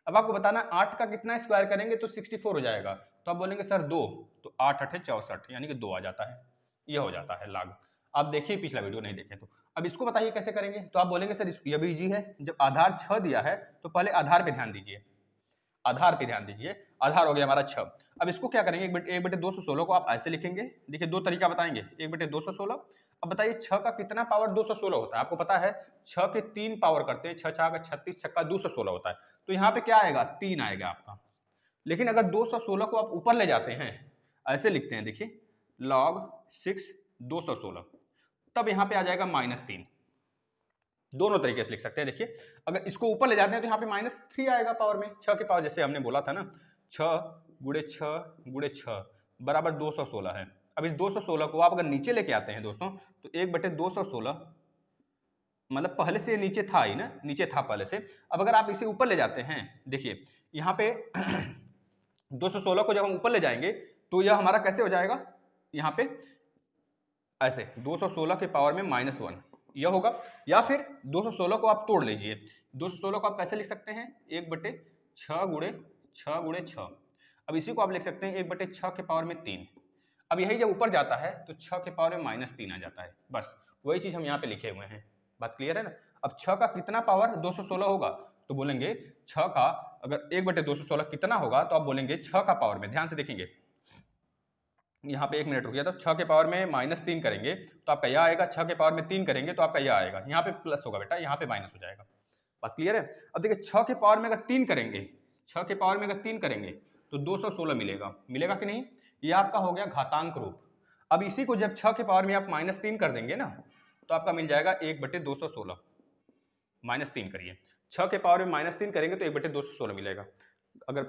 अब आपको बताना 8 का कितना स्क्वायर करेंगे तो 64 हो जाएगा, तो आप बोलेंगे सर 2, तो 8 8 64, यानी कि 2 आ जाता है, यह हो जाता है log। आप देखिए पिछला वीडियो नहीं देखे तो। अब इसको बताइए कैसे करेंगे, तो आप बोलेंगे सर ये भी इजी है, जब आधार 6 दिया है तो पहले आधार पे ध्यान दीजिए, आधार पे ध्यान दीजिए, आधार हो गया हमारा 6। अब इसको क्या करेंगे, 1/216 को आप ऐसे लिखेंगे, देखिए दो तरीका बताएंगे, 1/216। अब बताइए 6 का कितना पावर 216 होता है, आपको पता है 6 के 3 पावर करते हैं, 6 6 36, 6 216 होता है, तो यहाँ पे क्या आएगा, 3 आएगा आपका। लेकिन अगर 216 को आप ऊपर ले जाते हैं, ऐसे लिखते हैं, देखिए log 6 216, तब यहाँ पे आ जाएगा -3। दोनों तरीके से लिख सकते हैं। देखिए अगर इसको ऊपर ले जाते हैं तो यहाँ पे -3 आएगा पावर में, 6 के पावर, जैसे हमने बोला था ना, 6 × 6 × 6 बराबर 216 है। अब इस 216 को आप अगर नीचे लेके आते हैं दोस्तों, तो 1/216, मतलब पहले से नीचे था ही ना, नीचे था पहले से। अब अगर आप इसे ऊपर ले जाते हैं, देखिए यहाँ पे 216 को जब हम ऊपर ले जाएंगे तो यह हमारा कैसे हो जाएगा, यहाँ पे ऐसे 216 के पावर में -1 यह होगा। या फिर 216 को आप तोड़ लीजिए, 216 को आप कैसे लिख सकते हैं, 1/6 × 6 × 6। अब इसी को आप लिख सकते हैं 1/6 के पावर में 3। अब यही जब ऊपर जाता है तो 6 के पावर में -3 आ जाता है, बस वही चीज हम यहाँ पे लिखे हुए हैं। बात क्लियर है ना। अब 6 का कितना पावर 216 होगा, तो बोलेंगे 6 का अगर 1/216 कितना होगा, तो आप बोलेंगे 6 का पावर में, ध्यान से देखेंगे यहाँ पे 1 मिनट रुकिए, तो 6 के पावर में -3 करेंगे तो आपका यह आएगा, 6 के पावर में 3 करेंगे तो आपका यह आएगा, यहाँ पे प्लस होगा बेटा, यहाँ पे माइनस हो जाएगा। बात क्लियर है? अब देखिए 6 के पावर में अगर 3 करेंगे, 6 के पावर में अगर 3 करेंगे तो 216 मिलेगा, मिलेगा कि नहीं? ये आपका हो गया घातांक रूप। अब इसी को जब 6 के पावर में आप -3 कर देंगे ना, तो आपका मिल जाएगा 1/216। -3 करिए, 6 के पावर में -3 करेंगे तो 1/216 मिलेगा। अगर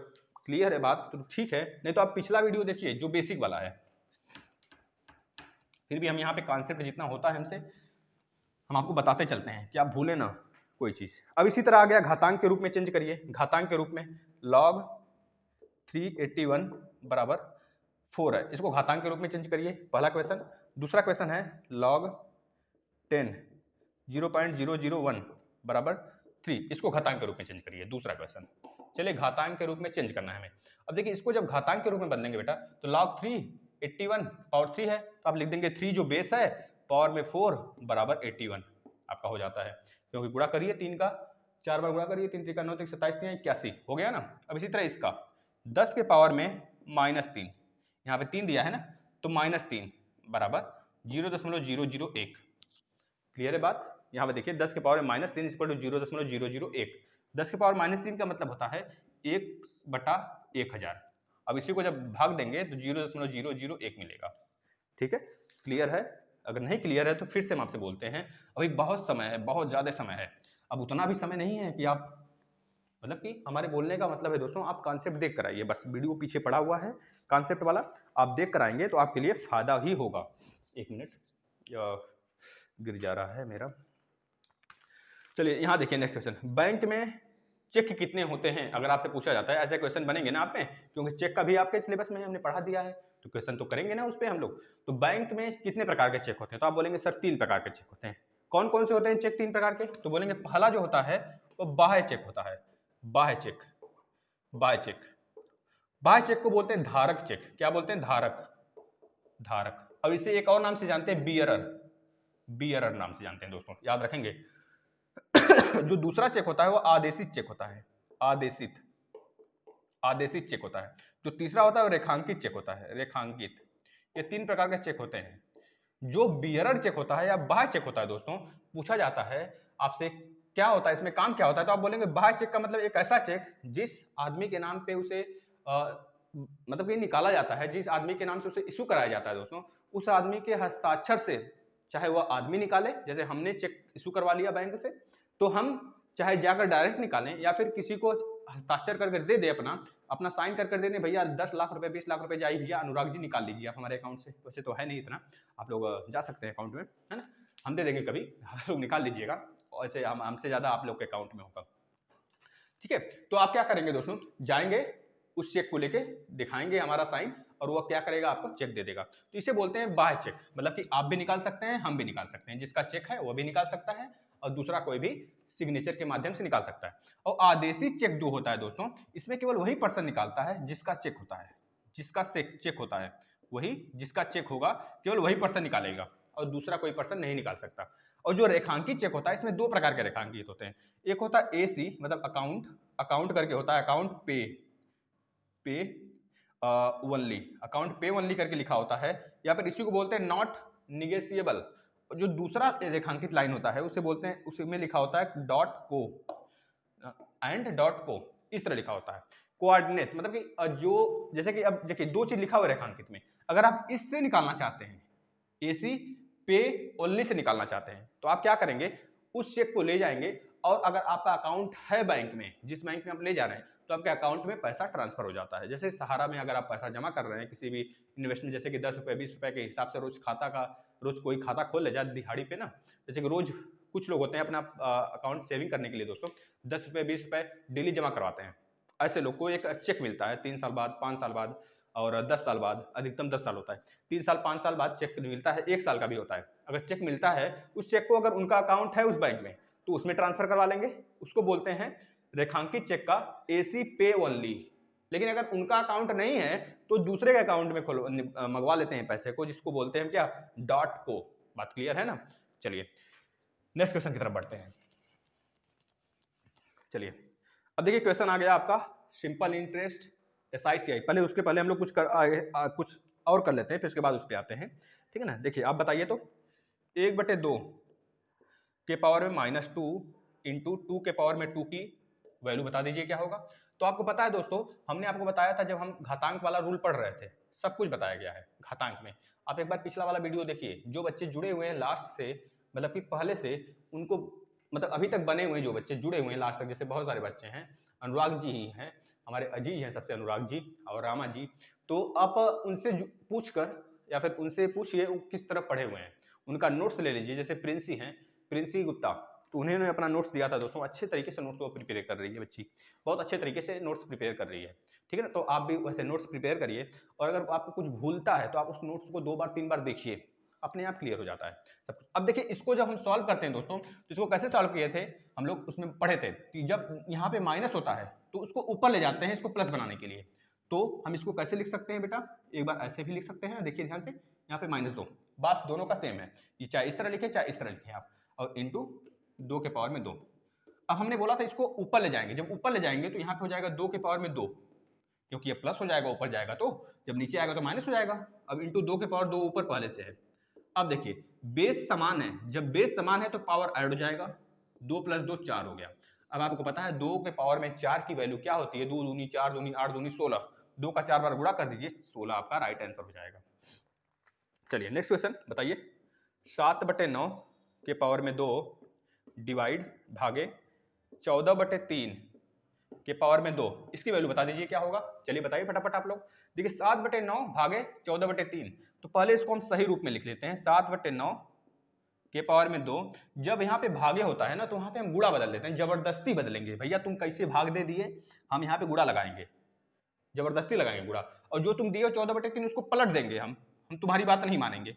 क्लियर है बात तो ठीक है, नहीं तो आप पिछला वीडियो देखिए जो बेसिक वाला है। फिर भी हम यहाँ पे कॉन्सेप्ट जितना होता है हमसे, हम आपको बताते चलते हैं कि आप भूलें ना कोई चीज़। अब इसी तरह आ गया घातांक के रूप में चेंज करिए, घातांक के रूप में log 381 बराबर 4 है, इसको घातांक के रूप में चेंज करिए, पहला क्वेश्चन। दूसरा क्वेश्चन है log 10 0.001 बराबर 3, इसको घातांक के रूप में चेंज करिए, दूसरा क्वेश्चन। चलिए घातांक के रूप में चेंज करना है हमें। अब देखिए इसको जब घातांक के रूप में बदलेंगे बेटा, तो log 381 पावर 3 है, तो आप लिख देंगे 3 जो बेस है पावर में 4 बराबर 81 आपका हो जाता है, क्योंकि गुणा करिए 3 का, 4 बार गुणा करिए, 3 3 9 3 27 3 81 हो गया ना। अब इसी तरह इसका 10 के पावर में -3, यहाँ पे 3 दिया है ना, तो -3 बराबर 0.001। क्लियर है बात? यहाँ पे देखिए 10 के पावर में -3 इक्वल टू 0.001। 10 के पावर -3 का मतलब होता है 1/1000। अब इसी को जब भाग देंगे तो 0.001 मिलेगा। ठीक है, क्लियर है? अगर नहीं क्लियर है तो फिर से हम आपसे बोलते हैं, अभी बहुत समय है, बहुत ज़्यादा समय है। अब उतना भी समय नहीं है कि आप, मतलब कि हमारे बोलने का मतलब है दोस्तों, आप कॉन्सेप्ट देख कर आइए, बस वीडियो पीछे पड़ा हुआ है कॉन्सेप्ट वाला, आप देख कर आएंगे तो आपके लिए फ़ायदा ही होगा। 1 मिनट, गिर जा रहा है मेरा। चलिए यहाँ देखिए नेक्स्ट क्वेश्चन, बैंक में चेक कितने होते हैं अगर आपसे पूछा जाता है, ऐसे क्वेश्चन बनेंगे ना आप में, क्योंकि चेक का भी आपके सिलेबस में हमने पढ़ा दिया है, तो क्वेश्चन तो करेंगे ना उस पर हम लोग। तो बैंक में कितने प्रकार के चेक होते हैं, तो आप बोलेंगे सर 3 प्रकार के चेक होते हैं। कौन कौन से होते हैं चेक 3 प्रकार के? तो बोलेंगे पहला जो होता है वो बाह्य चेक होता है, बाह्य चेक। बाह्य चेक, बाह्य चेक को बोलते हैं धारक चेक। क्या बोलते हैं? धारक, धारक। अब इसे एक और नाम से जानते हैं, बियरर, बियरर नाम से जानते हैं दोस्तों, याद रखेंगे। जो दूसरा चेक होता है वो आदेशित चेक होता है, आदेशित, आदेशित चेक होता है। जो तीसरा होता है वो रेखांकित चेक होता है, रेखांकित। ये 3 प्रकार के चेक होते हैं। जो बियरर चेक होता है या बाह्य चेक होता है दोस्तों, पूछा जाता है आपसे क्या होता है, इसमें काम क्या होता है, तो आप बोलेंगे बाह्य चेक का मतलब एक ऐसा चेक जिस आदमी के नाम पे उसे मतलब कि निकाला जाता है, जिस आदमी के नाम से उसे इशू कराया जाता है दोस्तों, उस आदमी के हस्ताक्षर से, चाहे वह आदमी निकाले, जैसे हमने चेक इशू करवा लिया बैंक से, तो हम चाहे जाकर डायरेक्ट निकालें या फिर किसी को हस्ताक्षर करके दे दे, अपना अपना साइन कर दे दें, भैया 10 लाख रुपए 20 लाख रुपए जाइए भैया अनुराग जी निकाल लीजिए आप हमारे अकाउंट से। वैसे तो है नहीं इतना, आप लोग जा सकते हैं अकाउंट में, है ना, हम दे देंगे कभी, आप लोग निकाल लीजिएगा, वैसे हम हमसे ज़्यादा आप लोग के अकाउंट में होगा। ठीक है, तो आप क्या करेंगे दोस्तों, जाएंगे उस चेक को लेके, दिखाएंगे हमारा साइन, और वो क्या करेगा, आपको चेक दे देगा। तो इसे बोलते हैं बाह्य चेक, मतलब कि आप भी निकाल सकते हैं, हम भी निकाल सकते हैं, जिसका चेक है वो भी निकाल सकता है और दूसरा कोई भी सिग्नेचर के माध्यम से निकाल सकता है। और आदेशित चेक जो होता है दोस्तों, इसमें केवल वही पर्सन निकालता है जिसका चेक होता है, जिसका चेक होता है, वही जिसका चेक होगा केवल वही पर्सन निकालेगा और दूसरा कोई पर्सन नहीं निकाल सकता। और जो रेखांकित चेक होता है, इसमें 2 प्रकार के रेखांकित होते हैं। एक होता है AC मतलब अकाउंट, अकाउंट करके होता है, अकाउंट पे, पे ओनली, अकाउंट पे ओनली करके लिखा होता है, या फिर इसी को बोलते हैं नॉट निगेशिएबल। जो दूसरा रेखांकित लाइन होता है उसे बोलते हैं, उसमें लिखा होता है डॉट को एंड डॉट को, इस तरह लिखा होता है। कोऑर्डिनेट मतलब कि जो, जैसे कि अब देखिए 2 चीज लिखा हुआ है रेखांकित में, अगर आप इससे निकालना चाहते हैं, AC पे ओनली से निकालना चाहते हैं, तो आप क्या करेंगे, उस चेक को ले जाएंगे, और अगर आपका अकाउंट है बैंक में, जिस बैंक में आप ले जा रहे हैं, तो आपके अकाउंट में पैसा ट्रांसफर हो जाता है। जैसे सहारा में अगर आप पैसा जमा कर रहे हैं किसी भी इन्वेस्टमेंट, जैसे कि 10 रुपये 20 रुपये के हिसाब से रोज खाता का, रोज कोई खाता खोल ले जाए दिहाड़ी पे ना, जैसे कि रोज कुछ लोग होते हैं अपना अकाउंट सेविंग करने के लिए दोस्तों 10 रुपये 20 रुपये डेली जमा करवाते हैं। ऐसे लोग को एक चेक मिलता है 3 साल बाद, 5 साल बाद और 10 साल बाद, अधिकतम 10 साल होता है। 3 साल 5 साल बाद चेक मिलता है, 1 साल का भी होता है। अगर चेक मिलता है, उस चेक को अगर उनका अकाउंट है उस बैंक में, तो उसमें ट्रांसफर करवा लेंगे, उसको बोलते हैं रेखांकित चेक का AC पे ओनली। लेकिन अगर उनका अकाउंट नहीं है तो दूसरे के अकाउंट में मंगवा लेते हैं पैसे को, जिसको बोलते हैं क्या, डॉट को। बात क्लियर है ना? चलिए नेक्स्ट क्वेश्चन की तरफ बढ़ते हैं। चलिए अब देखिए क्वेश्चन आ गया आपका सिंपल इंटरेस्ट SICI। पहले उसके पहले हम लोग कुछ और कर लेते हैं, फिर उसके बाद उस पर आते हैं, ठीक है ना। देखिए आप बताइए तो 1/2 के पावर में -2 इंटू 2 के पावर में 2 की वैल्यू बता दीजिए क्या होगा। तो आपको पता है दोस्तों, हमने आपको बताया था जब हम घातांक वाला रूल पढ़ रहे थे, सब कुछ बताया गया है घातांक में। आप एक बार पिछला वाला वीडियो देखिए, जो बच्चे जुड़े हुए हैं लास्ट से, मतलब कि पहले से, उनको मतलब अभी तक बने हुए हैं जो बच्चे जुड़े हुए हैं लास्ट तक, जैसे बहुत सारे बच्चे हैं, अनुराग जी ही हैं हमारे, अजीज हैं सबसे अनुराग जी और रामा जी। तो आप उनसे पूछ कर या फिर उनसे पूछिए वो किस तरह पढ़े हुए हैं, उनका नोट्स ले लीजिए। जैसे प्रिंसी हैं, प्रिंसी गुप्ता, तो उन्होंने अपना नोट्स दिया था दोस्तों, अच्छे तरीके से नोट्स को प्रिपेयर कर रही है बच्ची, बहुत अच्छे तरीके से नोट्स प्रिपेयर कर रही है, ठीक है ना। तो आप भी वैसे नोट्स प्रिपेयर करिए, और अगर आपको कुछ भूलता है तो आप उस नोट्स को 2 बार 3 बार देखिए, अपने आप क्लियर हो जाता है सब कुछ। अब देखिए इसको जब हम सॉल्व करते हैं दोस्तों, तो इसको कैसे सॉल्व किए थे हम लोग, उसमें पढ़े थे कि जब यहाँ पे माइनस होता है तो उसको ऊपर ले जाते हैं इसको प्लस बनाने के लिए। तो हम इसको कैसे लिख सकते हैं बेटा, एक बार ऐसे भी लिख सकते हैं, देखिए ध्यान से, यहाँ पे -2, बात दोनों का सेम है, ये चाहे इस तरह लिखे चाहे इस तरह लिखे आप, और इंटू 2 के पावर में 2। अब हमने बोला था इसको ऊपर ले जाएंगे, जब ऊपर ले जाएंगे तो यहाँ पे हो जाएगा 2 के पावर में 2, क्योंकि ये प्लस हो जाएगा ऊपर जाएगा, तो जब नीचे आएगा तो माइनस हो जाएगा। अब इंटू 2 के पावर 2 ऊपर पहले से है। अब देखिए बेस समान है, जब बेस समान है तो पावर ऐड हो जाएगा, 2 + 2 4 हो गया। अब आपको पता है 2 के पावर में 4 की वैल्यू क्या होती है, 2 दूनी 4 दूनी 8 दूनी 16, 2 का 4 बार गुणा कर दीजिए, 16 आपका राइट आंसर हो जाएगा। चलिए नेक्स्ट क्वेश्चन बताइए, 7/9 के पावर में 2 डिवाइड भागे 14/3 के पावर में 2, इसकी वैल्यू बता दीजिए क्या होगा। चलिए बताइए फटाफट आप लोग। देखिए 7/9 भागे 14/3, तो पहले इसको हम सही रूप में लिख लेते हैं, 7/9 के पावर में 2। जब यहाँ पे भागे होता है ना तो वहां पे हम गुणा बदल देते हैं, जबरदस्ती बदलेंगे, भैया तुम कैसे भाग दे दिए, हम यहाँ पे गुणा लगाएंगे, जबरदस्ती लगाएंगे गुणा, और जो तुम दिए हो 14/3 उसको पलट देंगे, हम तुम्हारी बात नहीं मानेंगे,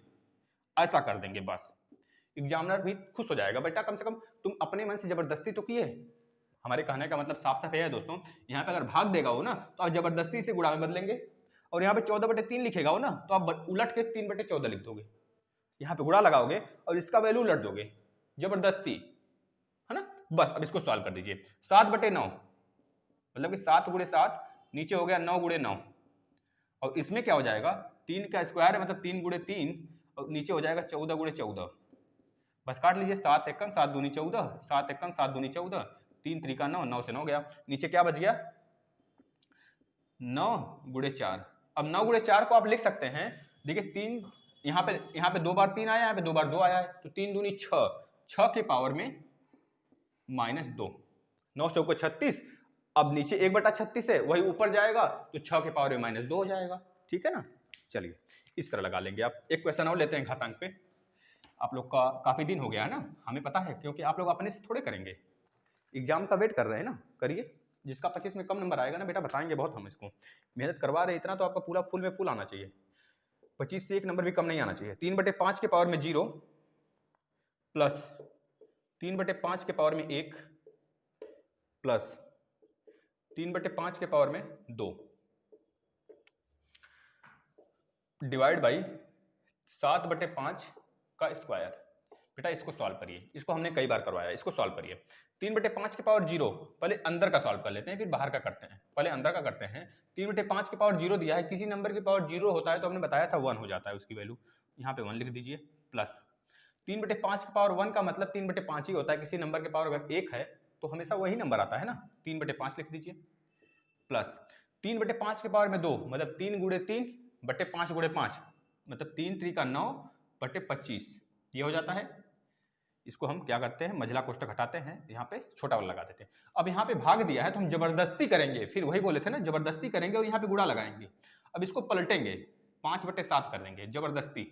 ऐसा कर देंगे बस। एग्जामिनर भी खुश हो जाएगा, बेटा कम से कम तुम अपने मन से जबरदस्ती तो किए। हमारे कहने का मतलब साफ साफ है दोस्तों, यहाँ पे अगर भाग देगा वो ना तो आप जबरदस्ती से गुणा में बदलेंगे, और यहाँ पे 14/3 लिखेगा वो ना तो आप उलट के 3/14 लिख दोगे, यहाँ पे गुणा लगाओगे और इसका वैल्यू उलट दोगे जबरदस्ती, है ना। बस अब इसको सॉल्व कर दीजिए, 7/9 मतलब कि 7 × 7 नीचे हो गया 9 × 9, और इसमें क्या हो जाएगा 3 का स्क्वायर है, मतलब 3 × 3, और नीचे हो जाएगा 14 × 14, बस काट लीजिए, 7 × 1 7 दूनी 14, 7 × 1 7 दूनी 14, 3 × 3 9, 9 से 9 गया, नीचे क्या बच गया 9 × 4। अब 9 × 4 को आप लिख सकते हैं, देखिए 3 यहाँ पे 2 बार 3 आया, यहाँ पे 2 बार 2 आया है, तो 3 दूनी 6, 6 के पावर में -2, 9 चौको 36, अब नीचे 1/36 है वही ऊपर जाएगा तो 6 के पावर में -2 हो जाएगा, ठीक है ना। चलिए इस तरह लगा लेंगे आप। एक क्वेश्चन और लेते हैं घातांक पे, आप लोग का काफी दिन हो गया है ना, हमें पता है, क्योंकि आप लोग अपने से थोड़े करेंगे, एग्जाम का वेट कर रहे हैं ना, करिए। जिसका 25 में कम नंबर आएगा ना बेटा बताएंगे बहुत, हम इसको मेहनत करवा रहे हैं इतना, तो आपका पूरा फुल में फुल आना चाहिए, 25 से 1 नंबर भी कम नहीं आना चाहिए। 3/5 के पावर में 0 प्लस 3/5 के पावर में 1 प्लस 3/5 के पावर में 2 डिवाइड बाई 7/5 का स्क्वायर। बेटा इसको सॉल्व करिए, इसको हमने कई बार करवाया, इसको सॉल्व करिए। 3/5 के पावर 0, पहले अंदर का सॉल्व कर लेते हैं फिर बाहर का करते हैं, पहले अंदर का करते हैं। 3/5 के पावर 0 दिया है, किसी नंबर की पावर 0 होता है तो हमने बताया था 1 हो जाता है उसकी वैल्यू, यहाँ पे 1 लिख दीजिए, प्लस 3/5 के पावर 1 का मतलब 3/5 ही होता है, किसी नंबर के पावर अगर 1 है तो हमेशा वही नंबर आता है ना, 3/5 लिख दीजिए, प्लस 3/5 के पावर में 2 मतलब 3 × 3/5 × 5 मतलब 3 × 3 = 9/25, ये हो जाता है। इसको हम क्या करते हैं, मझला कोष्ठक हटाते हैं, यहाँ पे छोटा वाला लगा देते हैं। अब यहाँ पे भाग दिया है तो हम जबरदस्ती करेंगे, फिर वही बोले थे ना जबरदस्ती करेंगे और यहाँ पे गुणा लगाएंगे। अब इसको पलटेंगे, 5/7 कर देंगे, जबरदस्ती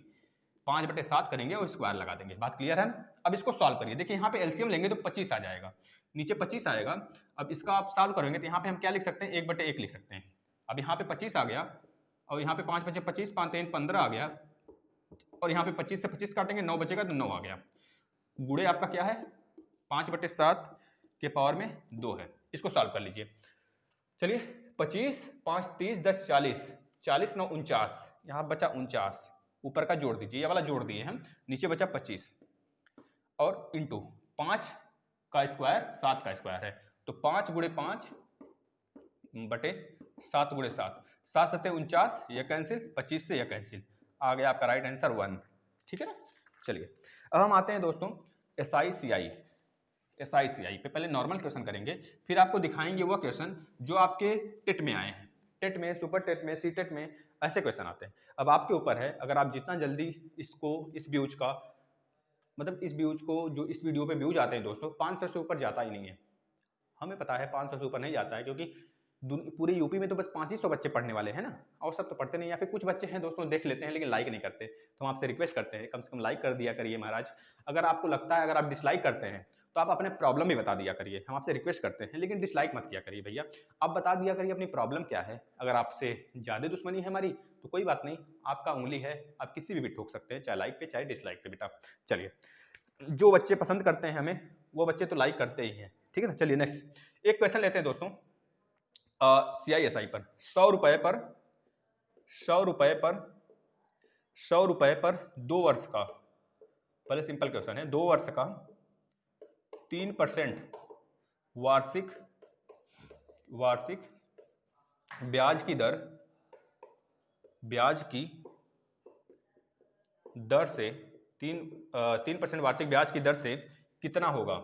5/7 करेंगे और स्क्वायर लगा देंगे, बात क्लियर है ना। अब इसको सॉल्व करिए, देखिए यहाँ पे एलसीएम लेंगे तो 25 आ जाएगा, नीचे 25 आएगा। अब इसका आप सॉल्व करेंगे तो यहाँ पे हम क्या लिख सकते हैं, 1/1 लिख सकते हैं। अब यहाँ पे 25 आ गया और यहाँ पे 5 × 5 = 25, 5 × 3 = 15 आ गया, और यहाँ पे 25 से 25 काटेंगे 9 बचेगा तो 9 आ गया। गुणे आपका क्या है 5/7 के पावर में 2 है, इसको सॉल्व कर लीजिए। चलिए 25 5 30 10 40, 40 9 49, यहाँ बचा 49, ऊपर का जोड़ दीजिए, ये वाला जोड़ दिए हम, नीचे बचा 25 और इंटू 5 का स्क्वायर 7 का स्क्वायर है तो 5 गुणे 5 बटे 7 गुणे 7, 7 सत्ते 49, यह कैंसिल, 25 से यह कैंसिल, आ गया आपका राइट आंसर 1। ठीक है ना। चलिए अब हम आते हैं दोस्तों SI पे। पहले नॉर्मल क्वेश्चन करेंगे, फिर आपको दिखाएंगे वो क्वेश्चन जो आपके टेट में आए हैं। टेट में, सुपर टेट में, सी टेट में ऐसे क्वेश्चन आते हैं। अब आपके ऊपर है, अगर आप जितना जल्दी इसको, इस व्यूज का मतलब इस व्यूज को, जो इस वीडियो पे व्यूज आते हैं दोस्तों, 500 से ऊपर जाता ही नहीं है। हमें पता है 500 से ऊपर नहीं जाता है, क्योंकि पूरे यूपी में तो बस 500 बच्चे पढ़ने वाले हैं ना, और सब तो पढ़ते नहीं, या फिर कुछ बच्चे हैं दोस्तों देख लेते हैं लेकिन लाइक नहीं करते। तो हम आपसे रिक्वेस्ट करते हैं कम से कम लाइक कर दिया करिए महाराज। अगर आपको लगता है, अगर आप डिसलाइक करते हैं तो आप अपने प्रॉब्लम भी बता दिया करिए, हम आपसे रिक्वेस्ट करते हैं, लेकिन डिसलाइक मत किया करिए भैया। आप बता दिया करिए अपनी प्रॉब्लम क्या है। अगर आपसे ज़्यादा दुश्मनी है हमारी तो कोई बात नहीं, आपका उंगली है, आप किसी भी ठोक सकते हैं, चाहे लाइक पे चाहे डिसलाइक पे बेटा। चलिए, जो बच्चे पसंद करते हैं हमें वो बच्चे तो लाइक करते ही हैं, ठीक है ना। चलिए नेक्स्ट एक क्वेश्चन लेते हैं दोस्तों। CISI पर 100 रुपए पर 2 वर्ष का, पहले सिंपल क्वेश्चन है, 2 वर्ष का 3% वार्षिक ब्याज की दर से 3% वार्षिक ब्याज की दर से कितना होगा,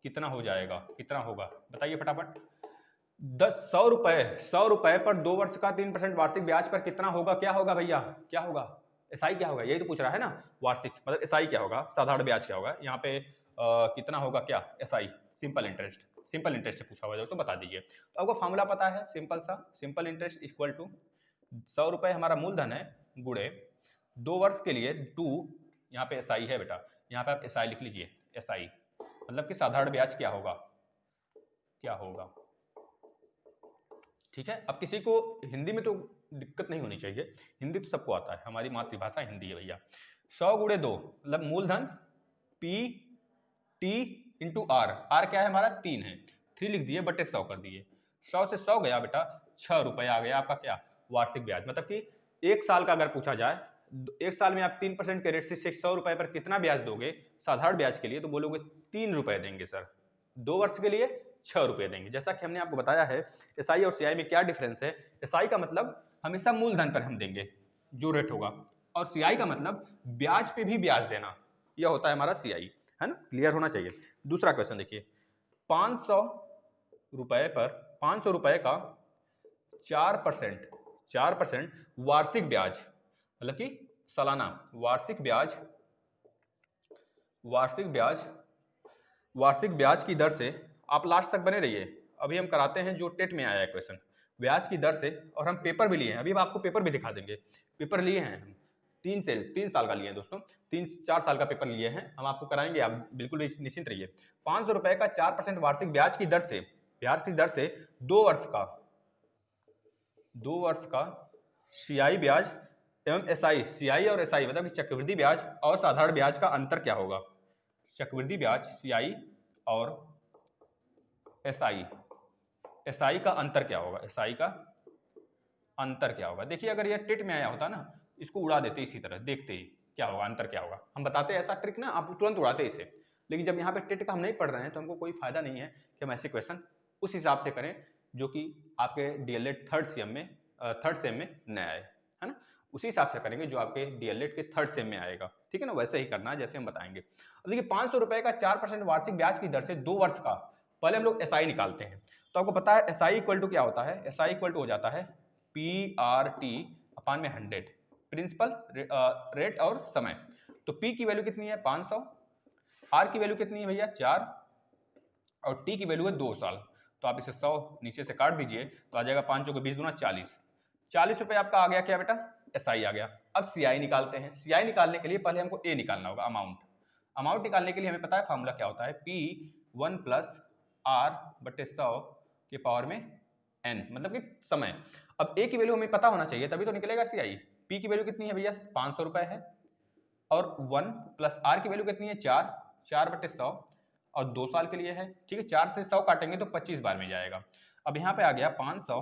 कितना हो जाएगा, कितना होगा बताइए फटाफट। 100 रुपए पर 2 वर्ष का 3% वार्षिक ब्याज पर कितना होगा, क्या होगा भैया, क्या होगा, SI क्या होगा, यही तो पूछ रहा है ना। वार्षिक मतलब SI क्या होगा, साधारण ब्याज क्या होगा, यहाँ पे कितना होगा, क्या SI, सिंपल इंटरेस्ट से पूछा हुआ है दोस्तों, बता दीजिए। तो आपको फॉर्मूला पता है, सिंपल इंटरेस्ट इक्वल टू 100 रुपए हमारा मूलधन है, गुणे 2 वर्ष के लिए 2, यहाँ पे SI है बेटा, यहाँ पे आप SI लिख लीजिए। SI मतलब कि साधारण ब्याज क्या होगा, ठीक है। अब किसी को हिंदी में तो दिक्कत नहीं होनी चाहिए, हिंदी तो सबको आता है, हमारी मातृभाषा हिंदी है भैया। 100 गुणे 2 मतलब मूलधन PT इंटू R क्या है हमारा 3 है, 3 लिख दिए बटे 100 कर दिए। 100 से 100 गया बेटा, 6 रुपए आ गया आपका क्या, वार्षिक ब्याज। मतलब कि 1 साल का अगर पूछा जाए, 1 साल में आप 3% के रेट से 100 रुपए पर कितना ब्याज दोगे साधारण ब्याज के लिए, तो बोलोगे 3 रुपए देंगे सर। 2 वर्ष के लिए 6 रुपए देंगे। जैसा कि हमने आपको बताया है SI और CI में क्या डिफरेंस है। SI का मतलब हमेशा मूलधन पर हम देंगे जो रेट होगा, और CI का मतलब ब्याज पे भी ब्याज देना, यह होता है हमारा CI, है ना, क्लियर होना चाहिए। दूसरा क्वेश्चन देखिए, 500 रुपए का 4% वार्षिक ब्याज, मतलब कि सालाना वार्षिक ब्याज की दर से, आप लास्ट तक बने रहिए, अभी हम कराते हैं जो टेट में आया है क्वेश्चन, ब्याज की दर से, और हम पेपर भी लिए हैं, अभी हम आपको पेपर भी दिखा देंगे। पेपर लिए हैं हम 3 साल का लिए हैं दोस्तों, 4 साल का पेपर लिए हैं, हम आपको कराएंगे, आप बिल्कुल निश्चिंत रहिए। 500 रुपए का 4% वार्षिक ब्याज की दर से 2 वर्ष का CI ब्याज एवं SI, CI और SI मतलब कि चक्रवृद्धि ब्याज और साधारण ब्याज का अंतर क्या होगा, चक्रवृद्धि ब्याज CI और SI का अंतर क्या होगा, SI का अंतर क्या होगा। देखिए अगर ये टेट में आया होता ना, इसको उड़ा देते इसी तरह, देखते ही क्या होगा, अंतर क्या होगा, हम बताते ऐसा ट्रिक ना, आप तुरंत उड़ाते इसे। लेकिन जब यहाँ पे टेट का हम नहीं पढ़ रहे हैं तो हमको कोई फायदा नहीं है कि हम ऐसे क्वेश्चन उस हिसाब से करें जो कि आपके DLED थर्ड सेम में न आए, है ना, उसी हिसाब से करेंगे जो आपके DLED के थर्ड सेम में आएगा, ठीक है ना, वैसे ही करना है जैसे हम बताएंगे। अब देखिए 500 रुपए का 4% वार्षिक ब्याज की दर से 2 वर्ष का, पहले हम लोग SI निकालते हैं। तो आपको पता है SI इक्वल टू क्या होता है, SI इक्वल टू हो जाता है PRT/100, प्रिंसिपल रेट और समय। तो P की वैल्यू कितनी है 500, R की वैल्यू कितनी है भैया 4, और T की वैल्यू है 2 साल। तो आप इसे 100 नीचे से काट दीजिए तो आ जाएगा 5 के 20 गुना 40 रुपए आपका आ गया क्या बेटा, SI आ गया। अब CI निकालते हैं। CI निकालने के लिए पहले हमको A निकालना होगा, अमाउंट निकालने के लिए हमें पता है फॉर्मूला क्या होता है, P1 + R/100 के पावर में N, मतलब कि समय। अब A की वैल्यू हमें पता होना चाहिए तभी तो निकलेगा CI। P की वैल्यू कितनी है भैया 500 रुपए है, और 1 + R की वैल्यू कितनी है 4/100, और 2 साल के लिए है, ठीक है। 4 से 100 काटेंगे तो 25 बार में जाएगा। अब यहाँ पे आ गया 500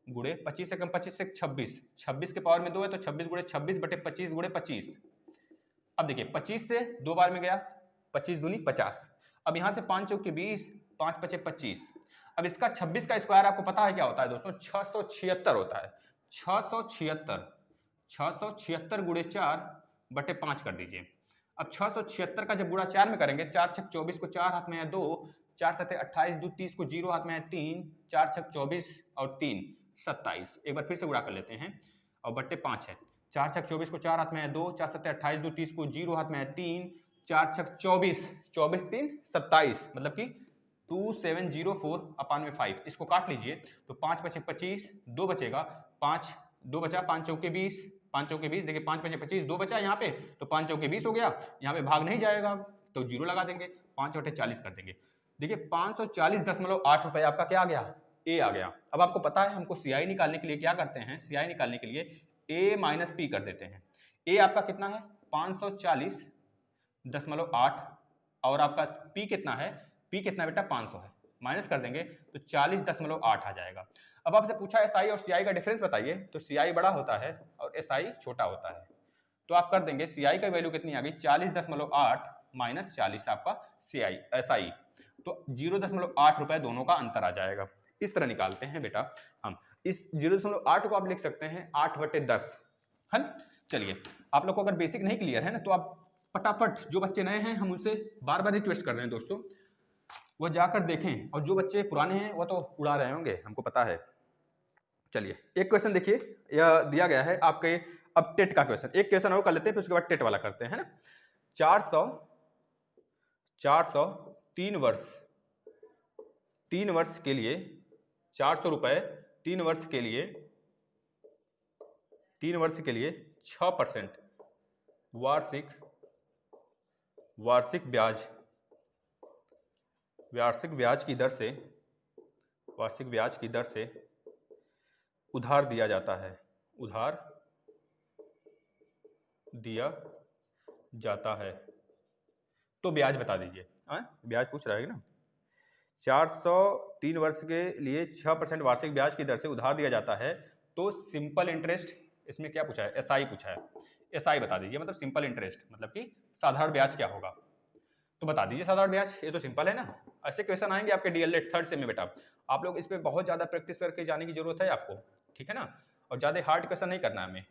गुणे 25 से कम 25 से 26 के पावर में 2 है, तो 26 गुणे 26 बटे 25 गुणे 25। अब देखिए 25 से 2 बार में गया, 25 दूनी 50। अब यहाँ से 5 चौके 20, 5 पचे 25। अब इसका 26 का स्क्वायर आपको पता है क्या होता है दोस्तों, 676 होता है। 676 गुणे 4/5 कर दीजिए। अब 676 का जब गुणा 4 में करेंगे, 4 छक 24 को 4 हाथ में है 2, 4 सते 28, 2 30 को 0 हाथ में है 3, 4 छक 24 और 3 27। एक बार फिर से गुणा कर लेते हैं और बट्टे 5 है। 4 छक 24 को 4 हाथ में है 2, 4 सते 28, 2 30 को 0 हाथ में है 3, 4 छक 24, 24 3 27, मतलब कि 2704/5। इसको काट लीजिए तो 5 बचे 25, 2 बचेगा 5, 2 बचा, 5 चौके 20, 5 चौके 20, देखिए 5 बचे 25, 2 बचा यहाँ पे तो 5 चौके 20 हो गया। यहाँ पे भाग नहीं जाएगा तो 0 लगा देंगे, 5 बटे 40 कर देंगे। देखिए 540.8 रुपए आपका क्या आ गया, ए आ गया। अब आपको पता है हमको सीआई निकालने के लिए क्या करते हैं, सीआई निकालने के लिए ए माइनस पी कर देते हैं। ए आपका कितना है 540.8 और आपका पी कितना है, पी कितना बेटा 500 है, माइनस कर देंगे तो 40.8 आ जाएगा। अब आपसे पूछा एसआई और सीआई का डिफरेंस बताइए, तो सीआई बड़ा होता है और एसआई छोटा होता है। तो आप कर देंगे सीआई का वैल्यू कितनी आ गई 40.8 माइनस 40 आपका सीआई एसआई, तो 0.8 रुपए दोनों का अंतर आ जाएगा। इस तरह निकालते हैं बेटा हम। इस 0.8 को आप लिख सकते हैं 8/10 है। चलिए आप लोग को अगर बेसिक नहीं क्लियर है ना तो आप फटाफट, जो बच्चे नए हैं हम उनसे बार बार रिक्वेस्ट कर रहे हैं दोस्तों, वो जाकर देखें, और जो बच्चे पुराने हैं वो तो उड़ा रहे होंगे, हमको पता है। चलिए एक क्वेश्चन देखिए, यह दिया गया है आपके, अब टेट का क्वेश्चन, एक क्वेश्चन और कर लेते हैं फिर उसके बाद टेट वाला करते हैं ना। 400 3 वर्ष के लिए 400 रुपए 3 वर्ष के लिए 6% वार्षिक ब्याज की दर से उधार दिया जाता है, तो ब्याज बता दीजिए। ब्याज पूछ रहा है ना, 400 3 वर्ष के लिए 6% वार्षिक ब्याज की दर से उधार दिया जाता है, तो सिंपल इंटरेस्ट, इसमें क्या पूछा है एसआई पूछा है, एसआई बता दीजिए, मतलब सिंपल इंटरेस्ट मतलब कि साधारण ब्याज क्या होगा, तो बता दीजिए साधारण ब्याज। ये तो सिंपल है ना। ऐसे क्वेश्चन आएंगे आपके डीएलएड थर्ड सेम में बेटा, आप लोग इस पे बहुत ज्यादा प्रैक्टिस करके जाने की जरूरत है आपको, ठीक है ना। और ज्यादा हार्ड क्वेश्चन नहीं करना है हमें।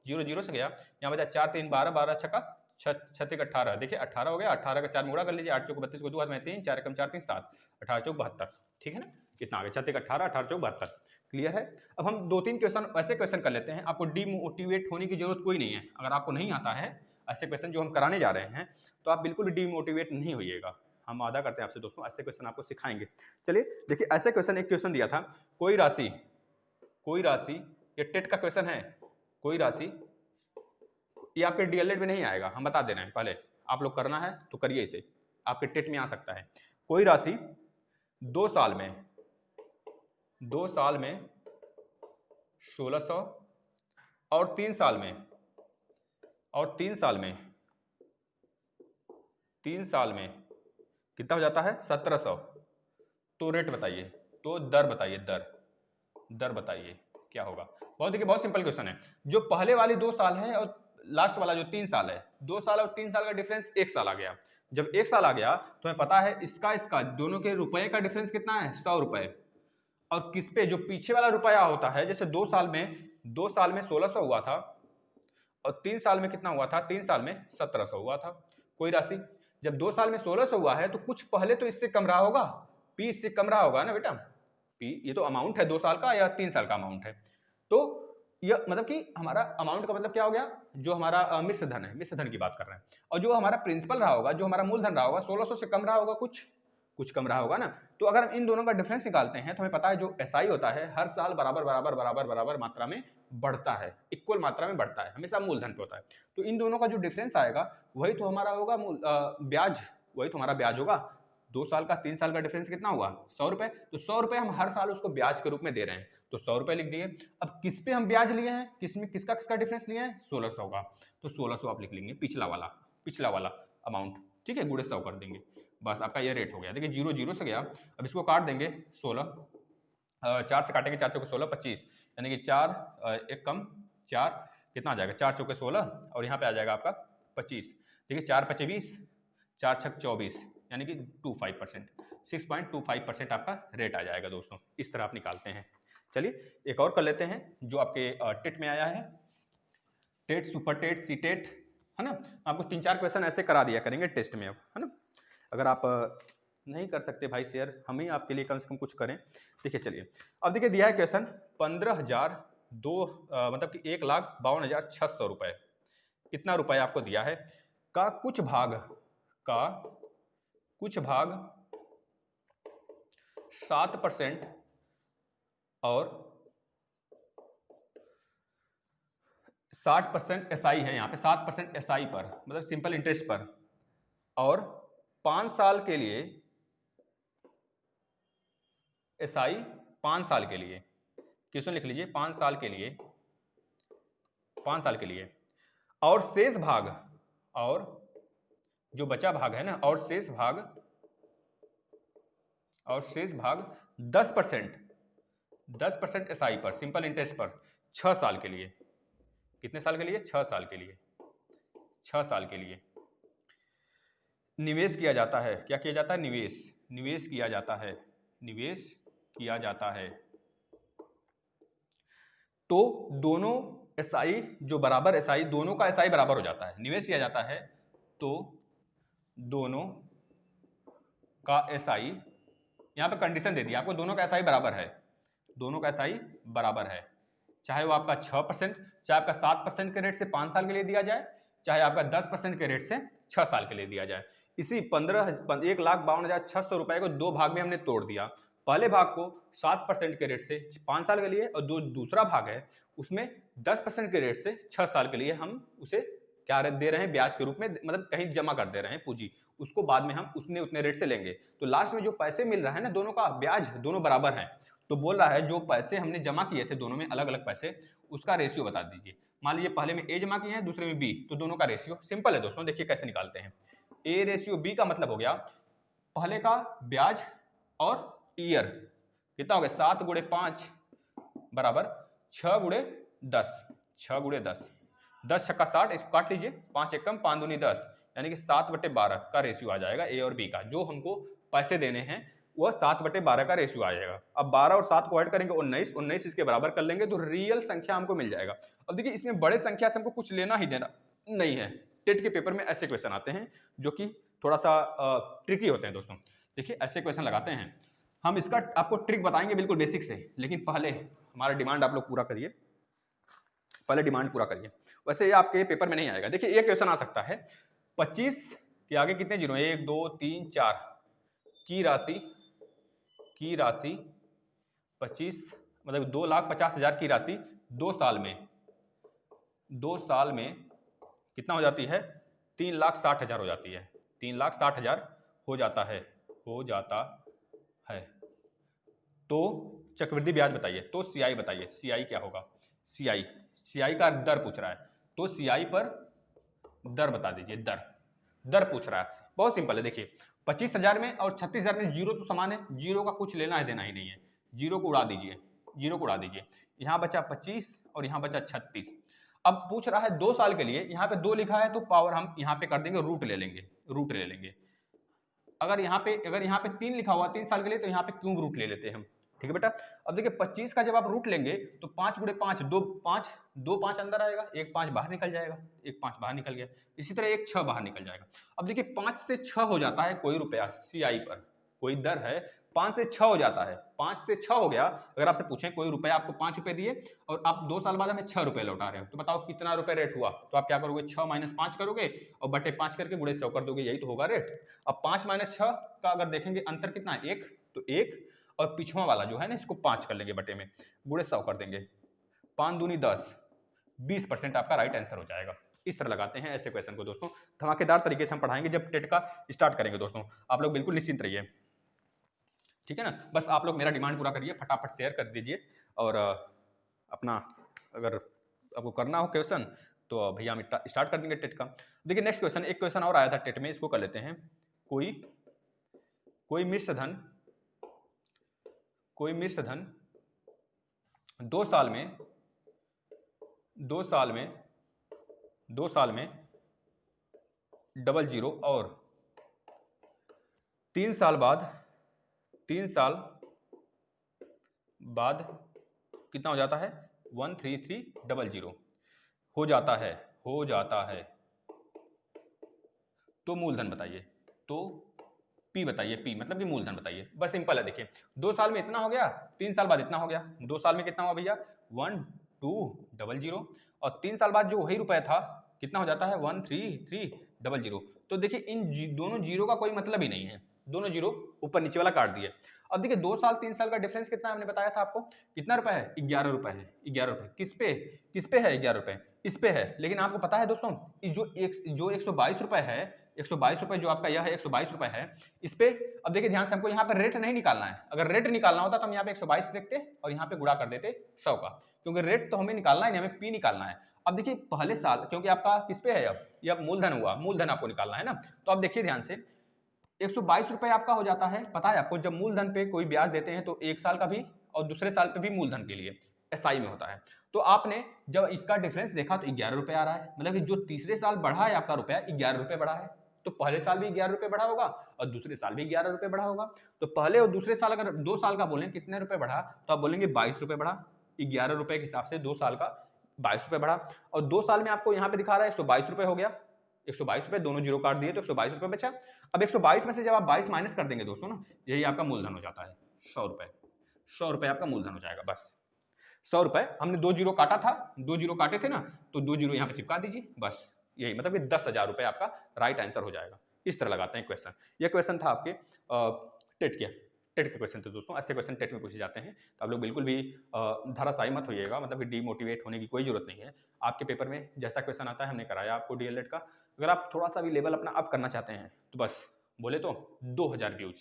0 से गया, यहाँ बचा 4 3 12, 12 छक्का 6 18, देखिए 18 हो गया, 18 का 4 में गुणा कर लीजिए, 8 चौक 32 को 2 हाथ में 3, 4 एकम 4 3 7, 18 चौक 72, ठीक है ना। कितना आ गया 6 18, 18 चौक 72, क्लियर है। अब हम 2-3 क्वेश्चन ऐसे क्वेश्चन कर लेते हैं, आपको डीमोटिवेट होने की जरूरत कोई नहीं है। अगर आपको नहीं आता है ऐसे क्वेश्चन जो हम कराने जा रहे हैं तो आप बिल्कुल डीमोटिवेट नहीं होइएगा, हम वादा करते हैं आपसे दोस्तों, ऐसे क्वेश्चन आपको सिखाएंगे। चलिए देखिए ऐसे क्वेश्चन, एक क्वेश्चन दिया था, कोई राशि, ये टेट का क्वेश्चन है, कोई राशि, ये आपके डीएलएड में नहीं आएगा, हम बता दे रहे हैं पहले, आप लोग करना है तो करिए, इसे आपके टेट में आ सकता है। कोई राशि 2 साल में 1600 और 3 साल में कितना हो जाता है 1700, तो रेट बताइए, तो दर बताइए, दर बताइए क्या होगा। बहुत सिंपल क्वेश्चन है। जो पहले वाली 2 साल है और लास्ट वाला जो 3 साल है, 2 साल और 3 साल का डिफरेंस 1 साल आ गया। जब 1 साल आ गया तो हमें पता है इसका दोनों के रुपए का डिफरेंस कितना है 100 रुपए, और किस पे जो पीछे वाला रुपया होता है, जैसे 2 साल में 1600 हुआ था और 3 साल में कितना हुआ था, 3 साल में 1700 हुआ था। कोई राशि जब 2 साल में 1600 हुआ है तो कुछ पहले तो इससे कम रहा होगा, पी इससे कम रहा होगा ना बेटा, पी ये तो अमाउंट है 2 साल का या 3 साल का अमाउंट है, तो यह मतलब कि हमारा अमाउंट का मतलब क्या हो गया, जो हमारा मिश्र धन है, मिश्र धन की बात कर रहे हैं, और जो हमारा प्रिंसिपल रहा होगा, जो हमारा मूलधन रहा होगा 1600 से कम रहा होगा, कुछ कम रहा होगा ना। तो अगर हम इन दोनों का डिफरेंस निकालते हैं तो हमें पता है जो एसआई होता है हर साल बराबर मात्रा में बढ़ता है, इक्वल मात्रा में बढ़ता है, हमेशा मूलधन पे होता है। तो इन दोनों का जो डिफरेंस आएगा वही तो हमारा होगा ब्याज, वही तो हमारा ब्याज होगा। 2 साल का 3 साल का डिफरेंस कितना हुआ 100 रुपए, तो 100 रुपए हम हर साल उसको ब्याज के रूप में दे रहे हैं, तो 100 रुपए लिख दिए। अब किस पे हम ब्याज लिए हैं, किसमें किसका डिफरेंस लिए हैं 1600 का, तो 1600 आप लिख लेंगे, पिछला वाला अमाउंट, ठीक है, गुणे 100 कर देंगे, बस आपका ये रेट हो गया। देखिए 0 से गया, अब इसको काट देंगे 16, 4 से काटेंगे, 4 चौके 16 25, यानी कि 4 एक कम 4 कितना आ जाएगा 4 चौके 16 और यहाँ पे आ जाएगा आपका 25, देखिए 4 पचे 20, 4 छक 24, यानी कि 25%, 6.25% आपका रेट आ जाएगा दोस्तों। इस तरह आप निकालते हैं। चलिए एक और कर लेते हैं जो आपके टेट में आया है, TET, super TET, CTET, है ना। आपको 3-4 क्वेश्चन ऐसे करा दिया करेंगे टेस्ट में अब, है ना। अगर आप नहीं कर सकते भाई शेयर, हम ही आपके लिए कम से कम कुछ करें। देखिए चलिए, अब देखिए दिया है क्वेश्चन 15,002 मतलब कि 1,52,600 रुपये, इतना रुपये आपको दिया है, का कुछ भाग 7% और 60% एसआई है, यहाँ पे 7% एसआई पर, मतलब सिंपल इंटरेस्ट पर, और 5 साल के लिए एसआई 5 साल के लिए, क्वेश्चन लिख लीजिए 5 साल के लिए, 5 साल के लिए, और शेष भाग, और जो बचा भाग है ना, और शेष भाग 10% एसआई पर, सिंपल इंटरेस्ट पर 6 साल के लिए। कितने साल के लिए? 6 साल के लिए। 6 साल के लिए निवेश किया जाता है। क्या किया जाता है? निवेश किया जाता है, निवेश किया जाता है। तो दोनों एसआई जो बराबर एसआई, दोनों का एसआई बराबर हो जाता है। निवेश किया जाता है तो दोनों का एसआई, यहां पे कंडीशन दे दी आपको, दोनों का एसआई बराबर है, दोनों का एसआई बराबर है। चाहे वो आपका 6%, चाहे आपका 7% के रेट से 5 साल के लिए दिया जाए, चाहे आपका 10% के रेट से 6 साल के लिए दिया जाए। इसी 1,52,600 रुपए को दो भाग में हमने तोड़ दिया। पहले भाग को 7% के रेट से 5 साल के लिए, और जो दूसरा भाग है उसमें 10% के रेट से 6 साल के लिए हम उसे क्या दे रहे हैं? ब्याज के रूप में, मतलब कहीं जमा कर दे रहे हैं पूंजी, उसको बाद में हम उतने रेट से लेंगे। तो लास्ट में जो पैसे मिल रहा है ना, दोनों का ब्याज दोनों बराबर है। तो बोल रहा है जो पैसे हमने जमा किए थे दोनों में, अलग अलग पैसे, उसका रेशियो बता दीजिए। मान लीजिए पहले में ए जमा किए हैं, दूसरे में बी, तो दोनों का रेशियो सिंपल है दोस्तों। देखिए कैसे निकालते हैं। ए रेशियो बी का मतलब हो गया पहले का ब्याज और ईयर, कितना हो गया? 7 गुणे 5 बराबर 6 गुणे 10, 6 गुणे 10, 10 छक्का 60, इसको काट लीजिए, 5 एकम 5 दूनी 10, यानी कि 7/12 का रेशियो आ जाएगा ए और बी का। जो हमको पैसे देने हैं वह 7/12 का रेशियो आ जाएगा। अब 12 और 7 को ऐड करेंगे 19, 19 इसके बराबर कर लेंगे तो रियल संख्या हमको मिल जाएगा। अब देखिए इसमें बड़े संख्या से हमको कुछ लेना ही देना नहीं है। टेट के पेपर में ऐसे क्वेश्चन आते हैं जो कि थोड़ा सा ट्रिकी होते हैं दोस्तों। देखिए ऐसे क्वेश्चन लगाते हैं हम, इसका आपको ट्रिक बताएंगे बिल्कुल बेसिक से, लेकिन पहले हमारा डिमांड आप लोग पूरा करिए, पहले डिमांड पूरा करिए। वैसे ये आपके पेपर में नहीं आएगा। देखिए ये क्वेश्चन आ सकता है 25 के आगे कितने जीरो? 1 2 3 4 की राशि 25, मतलब 2,50,000 की राशि 2 साल में कितना हो जाती है? 3,60,000 हो जाती है। 3,60,000 हो जाता है। तो चक्रवृद्धि ब्याज बताइए, तो सीआई बताइए, सीआई क्या होगा? सीआई का दर पूछ रहा है, तो सीआई पर दर बता दीजिए। दर पूछ रहा है, बहुत सिंपल है। देखिए 25,000 में और 36,000 में जीरो तो समान है, जीरो का कुछ लेना है देना ही नहीं है, जीरो को उड़ा दीजिए, यहां बचा 25 और यहां बचा 36। अब पूछ रहा है 2 साल के लिए, यहां पे 2 लिखा है तो पावर हम यहां पे कर देंगे, रूट ले लेंगे। अगर यहाँ पे 3 लिखा हुआ 3 साल के लिए, तो यहाँ पे क्यूब रूट ले लेते हैं हम। ठीक है बेटा। अब देखिए 25 का जब आप रूट लेंगे तो 5 गुणे 5 2 5 अंदर आएगा, एक 5 बाहर निकल जाएगा, एक 5 बाहर निकल गया, इसी तरह एक 6 बाहर निकल जाएगा। अब देखिए 5 से 6 हो जाता है कोई रुपया सीआई पर, कोई दर है 5 से 6 हो जाता है, 5 से 6 हो गया। अगर आपसे पूछें कोई रुपया आपको 5 रुपए दिए और आप 2 साल बाद हमें 6 रुपए लौटा रहे हो, तो बताओ कितना रुपए रेट हुआ? तो आप क्या करोगे? 6 माइनस 5 करोगे और बटे 5 करके गुणे 100 कर दोगे, यही तो होगा रेट। अब 5 माइनस 6 का अगर देखेंगे अंतर कितना है? 1, तो 1 और पिछवा वाला जो है ना इसको 5 कर लेंगे बटे में, गुणे 100 कर देंगे, 5 दूनी 10, 20% आपका राइट आंसर हो जाएगा। इस तरह लगाते हैं ऐसे क्वेश्चन को दोस्तों। धमाकेदार तरीके से हम पढ़ाएंगे जब टेट का स्टार्ट करेंगे दोस्तों, आप लोग बिल्कुल निश्चिंत रहिए। ठीक है ना। बस आप लोग मेरा डिमांड पूरा करिए, फटाफट शेयर कर दीजिए, और अपना अगर आपको करना हो क्वेश्चन तो भैया हम स्टार्ट कर देंगे टेट का। देखिए नेक्स्ट क्वेश्चन, एक क्वेश्चन और आया था टेट में, इसको कर लेते हैं। कोई मिश्र धन 2 साल में 00 और 3 साल बाद 3 साल बाद कितना हो जाता है 13300 हो जाता है। तो मूलधन बताइए, तो पी बताइए, पी मतलब कि मूलधन बताइए। बस सिंपल है। देखिए 2 साल में इतना हो गया, 3 साल बाद इतना हो गया। 2 साल में कितना हुआ भैया 1200 और 3 साल बाद जो वही रुपए था कितना हो जाता है 13300। तो देखिए इन दोनों जीरो का कोई मतलब ही नहीं है, दोनों जीरो ऊपर नीचे वाला काट दिए। अब देखिए 2 साल 3 साल का डिफरेंस कितना है, हमने बताया था आपको कितना रुपए है 11 रुपए है। 11 रुपए किस पे है 11 रुपए इस पे है। लेकिन आपको पता है दोस्तों जो 122 रुपए है, 122 रुपए जो आपका यह है 122 रुपए है इस पे। अब देखिए ध्यान से हमको यहाँ पर रेट नहीं निकालना है। अगर रेट निकालना होता तो हम यहाँ पे 122 लिखते और यहाँ पे गुणा कर देते 100 का, क्योंकि रेट तो हमें निकालना ही नहीं, हमें पी निकालना है। अब देखिए पहले साल क्योंकि आपका किस पे है, अब ये अब मूलधन हुआ, मूलधन आपको निकालना है ना। तो अब देखिए ध्यान से 122 रुपए आपका हो जाता है। पता है आपको जब मूलधन पे कोई ब्याज देते हैं तो 1 साल का भी और दूसरे साल पे भी मूलधन के लिए एसआई में होता है। तो आपने जब इसका डिफरेंस देखा तो 11 रुपए आ रहा है, मतलब कि जो तीसरे साल बढ़ा है आपका रुपया 11 रुपए बढ़ा है। तो पहले साल भी 11 रुपए बढ़ा होगा और दूसरे साल भी 11 रुपए बढ़ा होगा। तो पहले और दूसरे साल अगर 2 साल का बोलें कितने रुपए बढ़ा, तो आप बोलेंगे 22 रुपए बढ़ा। 11 रुपए के हिसाब से 2 साल का 22 रुपए बढ़ा। और 2 साल में आपको यहाँ पे दिखा रहा है 122 रुपए हो गया। 122 रुपए दोनों जीरो काट दिए तो 122 रुपए बचा। अब 122 में से जब आप 22 माइनस कर देंगे दोस्तों ना, यही आपका मूलधन हो जाता है 100 रुपए। 100 रुपए आपका मूलधन हो जाएगा। बस 100 रुपए, हमने 2 जीरो काटा था, 2 जीरो काटे थे ना, तो 2 जीरो यहाँ पे चिपका दीजिए। बस यही मतलब कि 10,000 रुपए आपका राइट आंसर हो जाएगा। इस तरह लगाते हैं क्वेश्चन। ये क्वेश्चन था आपके टेट के क्वेश्चन थे दोस्तों। ऐसे क्वेश्चन टेट में पूछे जाते हैं, तो आप लोग बिल्कुल भी धराशायी मत होइएगा, मतलब कि डीमोटिवेट होने की कोई जरूरत नहीं है। आपके पेपर में जैसा क्वेश्चन आता है हमने कराया आपको डीएलएड का। अगर आप थोड़ा सा भी लेवल अपना अप करना चाहते हैं तो बस बोले तो 2000 व्यूज,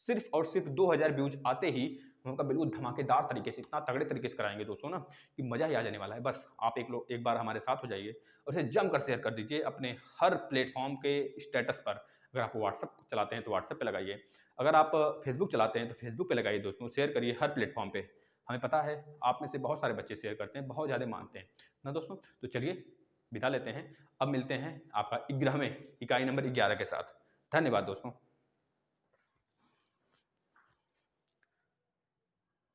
सिर्फ और सिर्फ 2000 व्यूज आते ही हम उनका बिल्कुल धमाकेदार तरीके से, इतना तगड़े तरीके से कराएंगे दोस्तों ना कि मजा ही आ जाने वाला है। बस आप एक बार हमारे साथ हो जाइए और इसे जमकर शेयर कर दीजिए अपने हर प्लेटफॉर्म के स्टेटस पर। अगर आप व्हाट्सअप चलाते हैं तो व्हाट्सएप पे लगाइए, अगर आप फेसबुक चलाते हैं तो फेसबुक पे लगाइए दोस्तों, शेयर करिए हर प्लेटफॉर्म पे। हमें पता है आप में से बहुत सारे बच्चे शेयर करते हैं, बहुत ज़्यादा मानते हैं ना दोस्तों। तो चलिए बिता लेते हैं, अब मिलते हैं आपका 11वें इकाई नंबर 11 के साथ। धन्यवाद दोस्तों।